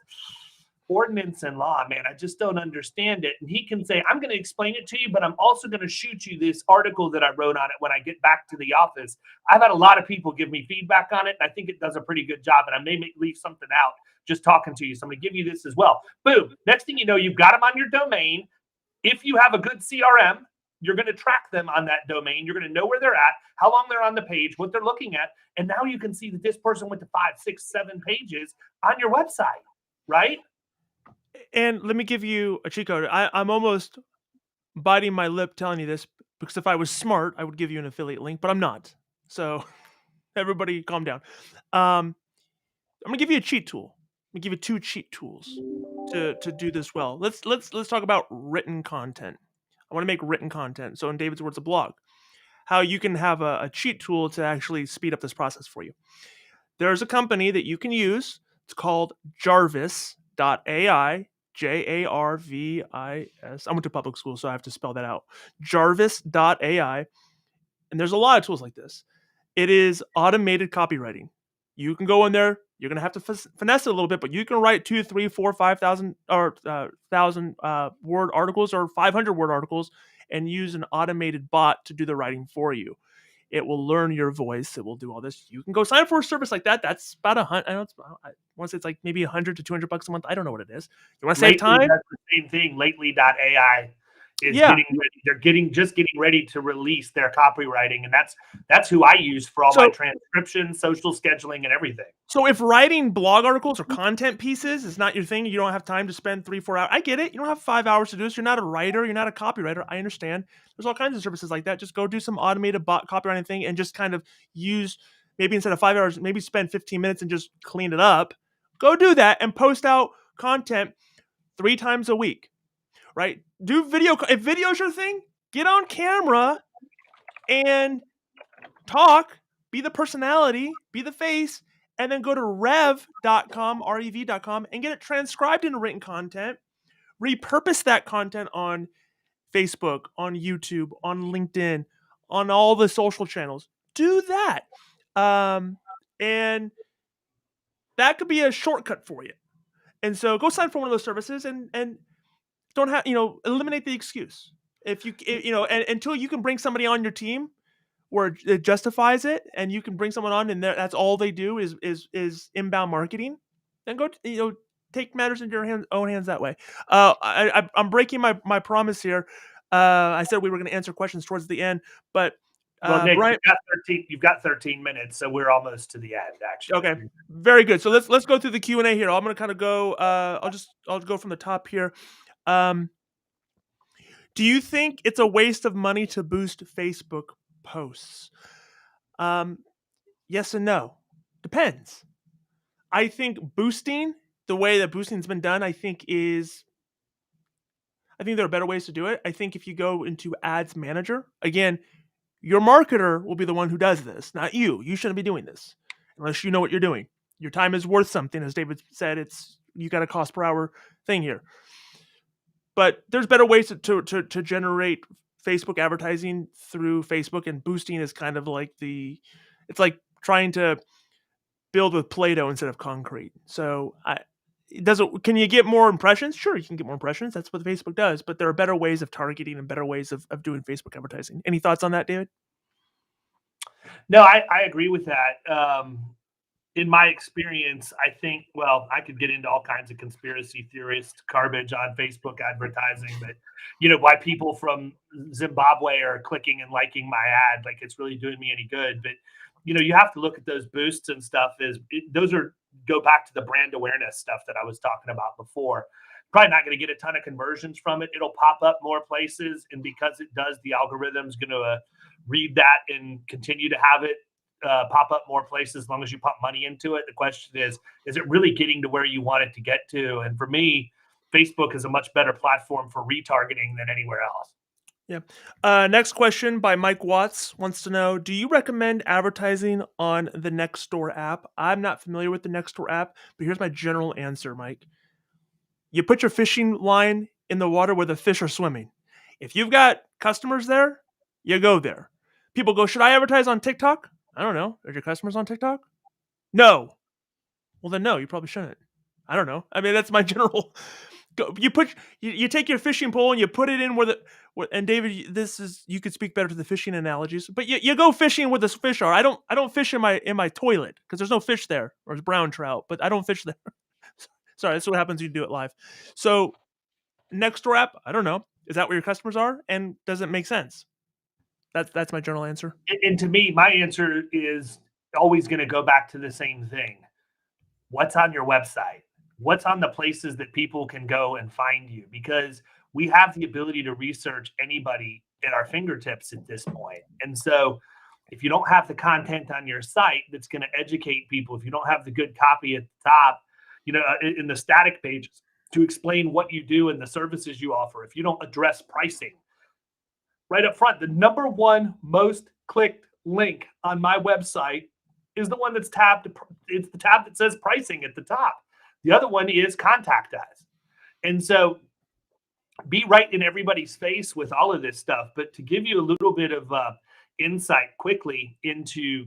ordinance and law, man. I just don't understand it. And he can say, I'm going to explain it to you, but I'm also going to shoot you this article that I wrote on it when I get back to the office. I've had a lot of people give me feedback on it, and I think it does a pretty good job. And I may leave something out just talking to you. So I'm going to give you this as well. Boom. Next thing you know, you've got them on your domain. If you have a good CRM, you're going to track them on that domain. You're going to know where they're at, how long they're on the page, what they're looking at. And now you can see that this person went to 5, 6, 7 pages on your website, right? And let me give you a cheat code. I'm almost biting my lip telling you this because if I was smart, I would give you an affiliate link, but I'm not. So everybody calm down. I'm going to give you a cheat tool. I'm going to give you 2 cheat tools to do this well. Let's talk about written content. I want to make written content. So in David's words, a blog. How you can have a cheat tool to actually speed up this process for you. There's a company that you can use. It's called Jarvis.ai. Jarvis. I went to public school, so I have to spell that out. Jarvis.ai. And there's a lot of tools like this. It is automated copywriting. You can go in there. You're gonna have to finesse it a little bit, but you can write 2, 3, 4, 5,000 or 1,000 word articles or 500 word articles, and use an automated bot to do the writing for you. It will learn your voice. It will do all this. You can go sign up for a service like that. That's about I want to say it's like maybe $100 to $200 a month. I don't know what it is. You want to save time? That's the same thing. Lately.ai is getting ready. They're getting ready to release their copywriting, and that's who I use for all my transcription, social scheduling, and everything. So if writing blog articles or content pieces is not your thing, you don't have time to spend 3, 4 hours. I get it. You don't have 5 hours to do this. You're not a writer. You're not a copywriter. I understand. There's all kinds of services like that. Just go do some automated bot copywriting thing and just kind of use, maybe instead of 5 hours, maybe spend 15 minutes and just clean it up. Go do that and post out content 3 times a week, right? Do video. If video's your thing, get on camera and talk, be the personality, be the face, and then go to rev.com, rev.com, and get it transcribed into written content. Repurpose that content on Facebook, on YouTube, on LinkedIn, on all the social channels. Do that. And that could be a shortcut for you. And so go sign for one of those services and don't have, eliminate the excuse. If you, and until you can bring somebody on your team where it justifies it and you can bring someone on and that's all they do is inbound marketing, then go, take matters into your own hands that way. I'm breaking my promise here. I said we were going to answer questions towards the end, but well, Nick, Brian, you've got 13 minutes, so we're almost to the end, actually. Okay, very good. So let's go through the Q&A here. I'm going to kind of go. I'll go from the top here. Do you think it's a waste of money to boost Facebook posts? Yes and no. Depends. I think boosting, the way that boosting's been done, I think there are better ways to do it. I think if you go into Ads Manager, again, your marketer will be the one who does this, not you. You shouldn't be doing this unless you know what you're doing. Your time is worth something, as David said. You got a cost per hour thing here. But there's better ways to generate Facebook advertising through Facebook, and boosting is kind of like it's like trying to build with Play-Doh instead of concrete. So can you get more impressions? Sure, you can get more impressions. That's what Facebook does. But there are better ways of targeting and better ways of doing Facebook advertising. Any thoughts on that, David? No, I agree with that. In my experience, I think, I could get into all kinds of conspiracy theorist garbage on Facebook advertising, but why people from Zimbabwe are clicking and liking my ad, like it's really doing me any good. But you have to look at those boosts and stuff. Go back to the brand awareness stuff that I was talking about before. Probably not going to get a ton of conversions from it. It'll pop up more places, and because it does, the algorithm's going to read that and continue to have it pop up more places as long as you put money into it. The question is it really getting to where you want it to get to? And for me, Facebook is a much better platform for retargeting than anywhere else. Yeah. Next question by Mike Watts wants to know, do you recommend advertising on the Nextdoor app? I'm not familiar with the Nextdoor app, but here's my general answer, Mike. You put your fishing line in the water where the fish are swimming. If you've got customers there, you go there. People go, should I advertise on TikTok? I don't know. Are your customers on TikTok? No. Well, then no, you probably shouldn't. I don't know. I mean, that's my general. You take your fishing pole and you put it in and David, this is you could speak better to the fishing analogies, but you go fishing where the fish are. I don't fish in my toilet because there's no fish there, or it's brown trout, but I don't fish there. Sorry, that's what happens when you do it live. So next door app, I don't know. Is that where your customers are? And does it make sense? That's my general answer. And to me, my answer is always going to go back to the same thing. What's on your website? What's on the places that people can go and find you? Because we have the ability to research anybody at our fingertips at this point. And so if you don't have the content on your site that's going to educate people, if you don't have the good copy at the top, in the static pages to explain what you do and the services you offer, if you don't address pricing right up front, the number one most clicked link on my website is the one that's tabbed. It's the tab that says pricing at the top. The other one is contact us. And so be right in everybody's face with all of this stuff. But to give you a little bit of insight quickly into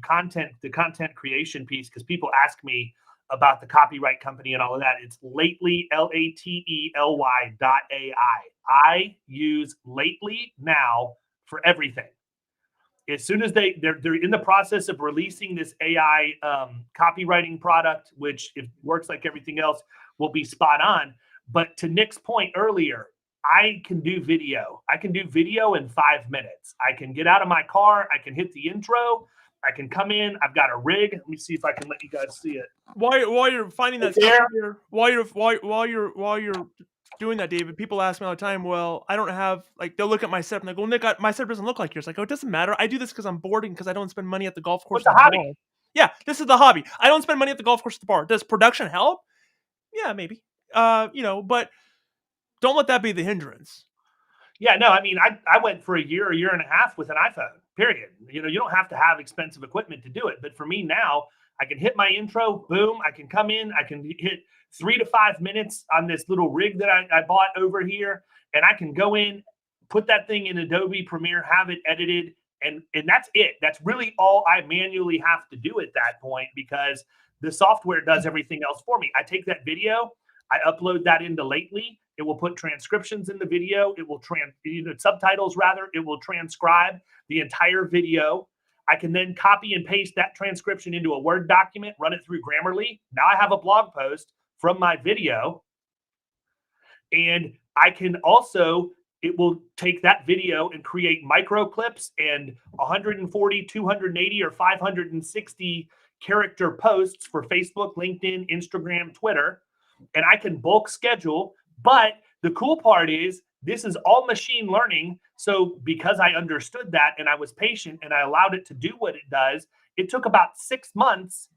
the content creation piece, because people ask me about the copyright company and all of that. It's Lately, Lately.ai. I use Lately now for everything. As soon as they're in the process of releasing this AI copywriting product, which if works like everything else, will be spot on. But to Nick's point earlier, I can do video. I can do video in 5 minutes. I can get out of my car. I can hit the intro. I can come in. I've got a rig. Let me see if I can let you guys see it. While you're finding that stuff here, while you're doing that, David, people ask me all the time, well, I don't have, like, they'll look at my setup and they go, Nick, my setup doesn't look like yours. Like, oh, it doesn't matter. I do this because I'm bored and because I don't spend money at the golf course. It's a hobby. Bar. Yeah, this is the hobby. I don't spend money at the golf course at the bar. Does production help? Yeah, maybe. But don't let that be the hindrance. Yeah, no, I mean, I went for a year and a half with an iPhone, period. You don't have to have expensive equipment to do it. But for me now, I can hit my intro, boom, I can come in, I can hit 3 to 5 minutes on this little rig that I bought over here, and I can go in, put that thing in Adobe Premiere, have it edited, and that's it. That's really all I manually have to do at that point because the software does everything else for me. I take that video, I upload that into Lately. It will put transcriptions in the video. It will subtitles rather. It will transcribe the entire video. I can then copy and paste that transcription into a Word document, run it through Grammarly. Now I have a blog post from my video. And I can also, it will take that video and create micro clips and 140, 280, or 560 character posts for Facebook, LinkedIn, Instagram, Twitter. And I can bulk schedule. But the cool part is this is all machine learning. So because I understood that and I was patient and I allowed it to do what it does, it took about 6 months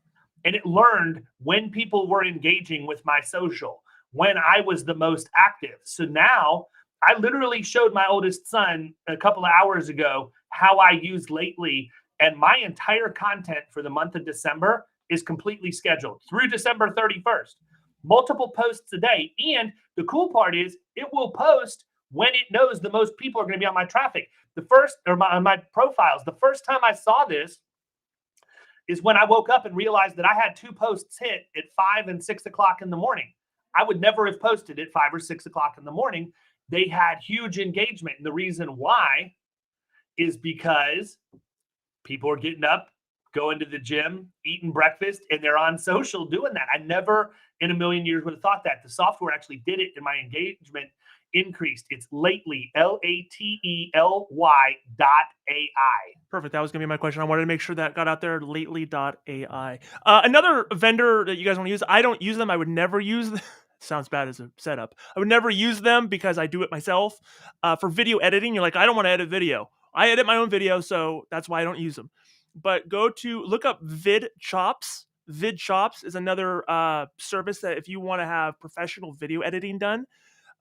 and it learned when people were engaging with my social, when I was the most active. So now I literally showed my oldest son a couple of hours ago how I use Lately, and my entire content for the month of December is completely scheduled through December 31st. Multiple posts a day. And the cool part is it will post when it knows the most people are going to be on my traffic. On my profiles, the first time I saw this is when I woke up and realized that I had 2 posts hit at 5 and 6 o'clock in the morning. I would never have posted at 5 or 6 o'clock in the morning. They had huge engagement. And the reason why is because people are getting up, going to the gym, eating breakfast, and they're on social doing that. I never in a million years would have thought that. The software actually did it, and my engagement increased. It's Lately, Lately.ai. Perfect. That was going to be my question. I wanted to make sure that got out there, Lately.ai. Another vendor that you guys want to use, I don't use them. I would never use them. Sounds bad as a setup. I would never use them because I do it myself. For video editing, you're like, I don't want to edit video. I edit my own video, so that's why I don't use them. But look up VidChops. VidChops is another service that if you want to have professional video editing done,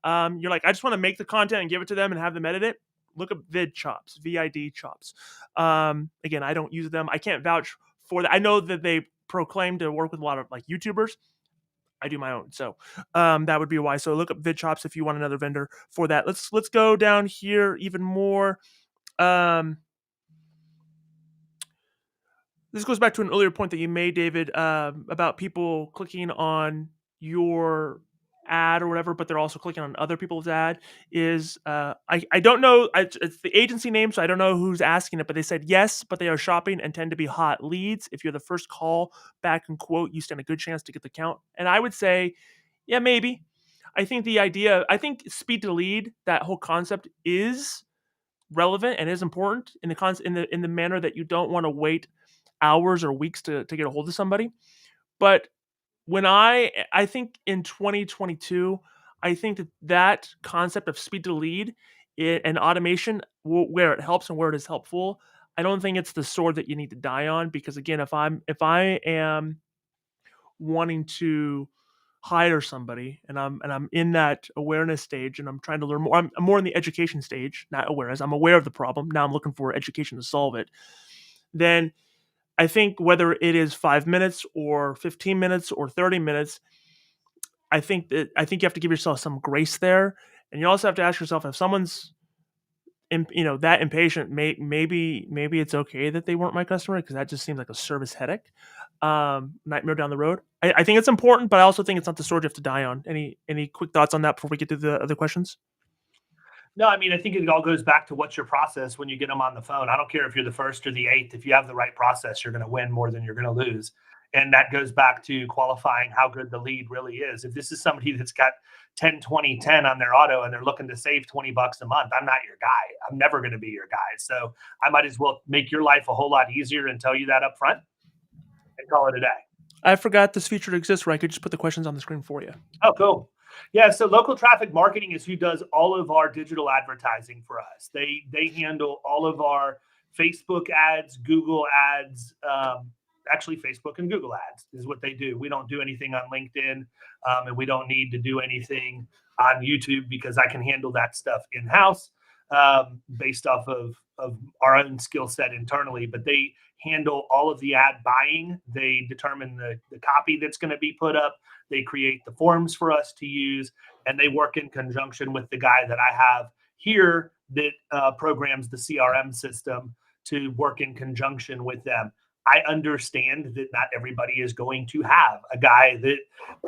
you're like, I just want to make the content and give it to them and have them edit it. Look up VidChops, VID Chops. Again, I don't use them. I can't vouch for that. I know that they proclaim to work with a lot of like YouTubers. I do my own, so that would be why. So look up VidChops if you want another vendor for that. Let's go down here even more. This goes back to an earlier point that you made, David, about people clicking on your ad or whatever, but they're also clicking on other people's ad is I don't know, it's the agency name, so I don't know who's asking it, but they said yes, but they are shopping and tend to be hot leads. If you're the first call back and quote, you stand a good chance to get the count. And I would say, yeah, maybe. I think speed to lead, that whole concept is relevant and is important in the manner that you don't want to wait hours or weeks to get a hold of somebody. But when I think in 2022, I think that concept of speed to lead and automation, where it helps and where it is helpful, I don't think it's the sword that you need to die on. Because again, if I am wanting to hire somebody and I'm in that awareness stage and I'm trying to learn more, I'm more in the education stage, not awareness. I'm aware of the problem. Now I'm looking for education to solve it. Then I think whether it is 5 minutes or 15 minutes or 30 minutes, I think you have to give yourself some grace there, and you also have to ask yourself if someone's that impatient. Maybe it's okay that they weren't my customer, because that just seems like a service headache, nightmare down the road. I think it's important, but I also think it's not the sword you have to die on. Any quick thoughts on that before we get to the other questions? No, I mean, I think it all goes back to what's your process when you get them on the phone. I don't care if you're the first or the eighth. If you have the right process, you're going to win more than you're going to lose. And that goes back to qualifying how good the lead really is. If this is somebody that's got 10, 20, 10 on their auto and they're looking to save $20 a month, I'm not your guy. I'm never going to be your guy. So I might as well make your life a whole lot easier and tell you that up front and call it a day. I forgot this feature exists where I could just put the questions on the screen for you. Oh, cool. Yeah, so local traffic marketing is who does all of our digital advertising for us. They handle all of our Facebook ads, Google ads. Actually, Facebook and Google ads is what they do. We don't do anything on LinkedIn, and we don't need to do anything on YouTube because I can handle that stuff in house, based off of our own skill set internally. But they handle all of the ad buying. They determine the copy that's going to be put up. They create the forms for us to use, and they work in conjunction with the guy that I have here that programs the CRM system to work in conjunction with them. I understand that not everybody is going to have a guy that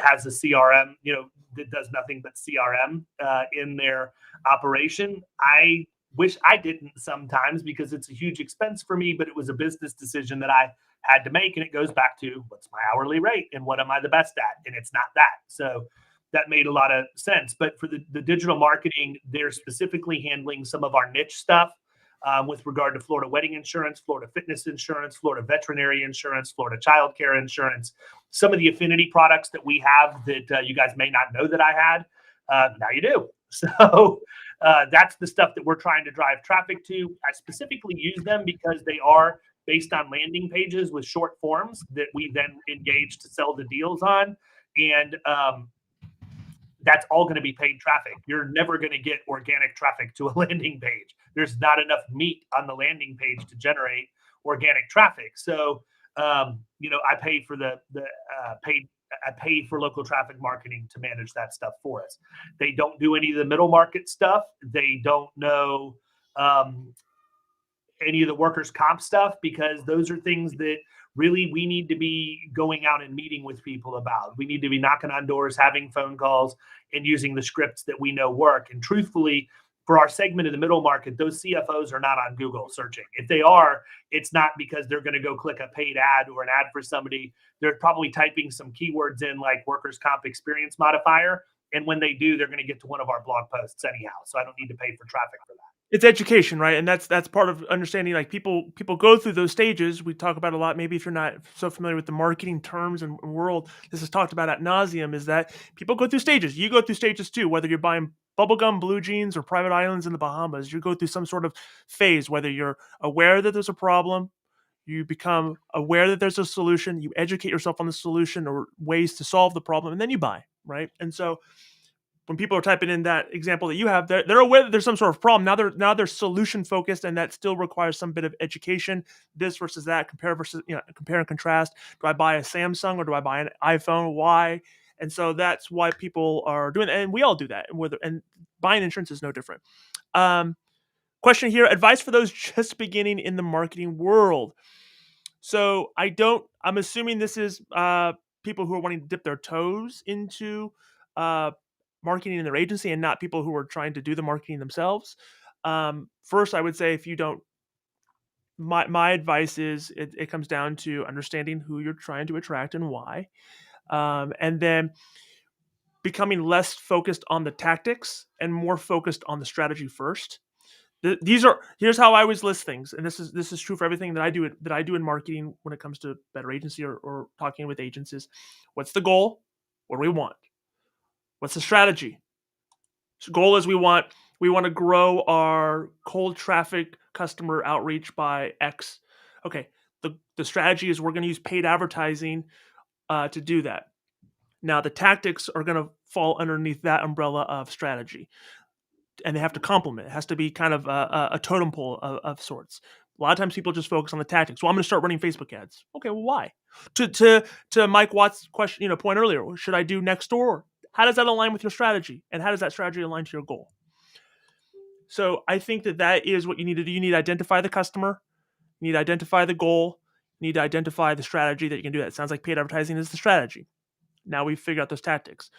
has a CRM, that does nothing but CRM in their operation. I wish I didn't sometimes because it's a huge expense for me, but it was a business decision that I had to make. And it goes back to what's my hourly rate and what am I the best at? And it's not that. So that made a lot of sense. But for the digital marketing, they're specifically handling some of our niche stuff, with regard to Florida wedding insurance, Florida fitness insurance, Florida veterinary insurance, Florida childcare insurance, some of the affinity products that we have that you guys may not know that I had. Now you do. So that's the stuff that we're trying to drive traffic to. I specifically use them because they are based on landing pages with short forms that we then engage to sell the deals on. And that's all going to be paid traffic. You're never going to get organic traffic to a landing page. There's not enough meat on the landing page to generate organic traffic. So, I pay for I pay for local traffic marketing to manage that stuff for us. They don't do any of the middle market stuff. They don't know any of the workers' comp stuff because those are things that really we need to be going out and meeting with people about. We need to be knocking on doors, having phone calls, and using the scripts that we know work. And truthfully, for our segment of the middle market, those CFOs are not on Google searching. If they are, it's not because they're going to go click a paid ad or an ad for somebody. They're probably typing some keywords in like workers' comp experience modifier. And when they do, they're going to get to one of our blog posts anyhow. So I don't need to pay for traffic for that. It's education, right? And that's part of understanding. Like people go through those stages. We talk about a lot. Maybe if you're not so familiar with the marketing terms and world, this is talked about ad nauseum. Is that people go through stages. You go through stages too. Whether you're buying bubblegum, blue jeans, or private islands in the Bahamas, you go through some sort of phase. Whether you're aware that there's a problem, you become aware that there's a solution. You educate yourself on the solution or ways to solve the problem, and then you buy, right? And so when people are typing in that example that you have, they're aware that there's some sort of problem. Now they're solution focused, and that still requires some bit of education. This versus that, compare and contrast. Do I buy a Samsung or do I buy an iPhone? Why? And so that's why people are doing that, and we all do that. And buying insurance is no different. Question here: advice for those just beginning in the marketing world. So I'm assuming this is people who are wanting to dip their toes into marketing in their agency and not people who are trying to do the marketing themselves. First, I would say if you don't, my advice is it comes down to understanding who you're trying to attract and why, and then becoming less focused on the tactics and more focused on the strategy first. Here's how I always list things, and this is true for everything that I do in marketing when it comes to better agency or talking with agents. Is what's the goal? What do we want? What's the strategy? So goal is we want to grow our cold traffic customer outreach by X. Okay, the strategy is we're going to use paid advertising to do that. Now the tactics are going to fall underneath that umbrella of strategy, and they have to complement. It has to be kind of a totem pole of sorts. A lot of times people just focus on the tactics. Well, I'm going to start running Facebook ads. Okay, well, why? To Mike Watt's question, point earlier, should I do next door? How does that align with your strategy, and how does that strategy align to your goal? So I think that is what you need to do. You need to identify the customer. You need to identify the goal. You need to identify the strategy that you can do that. It sounds like paid advertising is the strategy. Now we've figured out those tactics.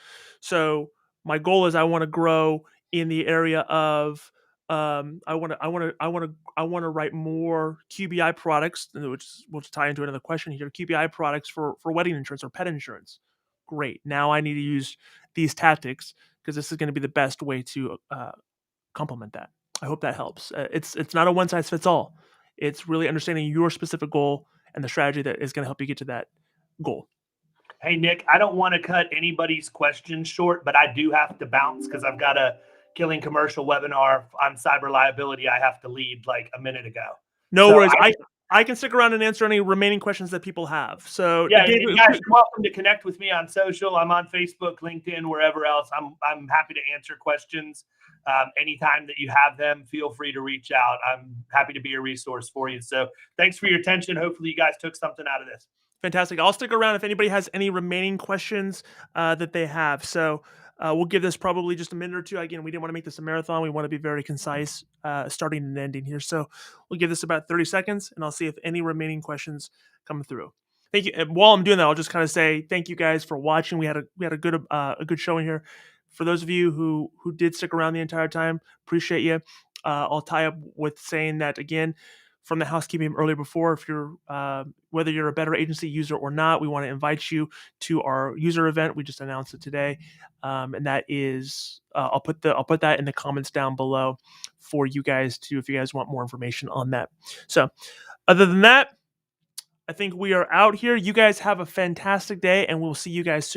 So my goal is I want to grow in the area of I want to write more QBI products, which will tie into another question here. QBI products for wedding insurance or pet insurance. Great. Now I need to use these tactics because this is going to be the best way to complement that. I hope that helps. It's not a one size fits all. It's really understanding your specific goal and the strategy that is going to help you get to that goal. Hey, Nick, I don't want to cut anybody's questions short, but I do have to bounce because I've got a killing commercial webinar on cyber liability I have to lead like a minute ago. No worries. I can stick around and answer any remaining questions that people have. So yeah, David, guys, you're welcome to connect with me on social. I'm on Facebook, LinkedIn, wherever else. I'm happy to answer questions. Anytime that you have them, feel free to reach out. I'm happy to be a resource for you. So thanks for your attention. Hopefully you guys took something out of this. Fantastic. I'll stick around if anybody has any remaining questions that they have. So we'll give this probably just a minute or two. Again, we didn't want to make this a marathon. We want to be very concise, starting and ending here. So we'll give this about 30 seconds, and I'll see if any remaining questions come through. Thank you. And while I'm doing that, I'll just kind of say thank you guys for watching. We had a good showing here. For those of you who did stick around the entire time, appreciate you. I'll tie up with saying that again. From the housekeeping earlier before, if you're whether you're a better agency user or not, we want to invite you to our user event. We just announced it today, and that is I'll put that in the comments down below for you guys to, if you guys want more information on that. So, other than that, I think we are out here. You guys have a fantastic day, and we'll see you guys soon.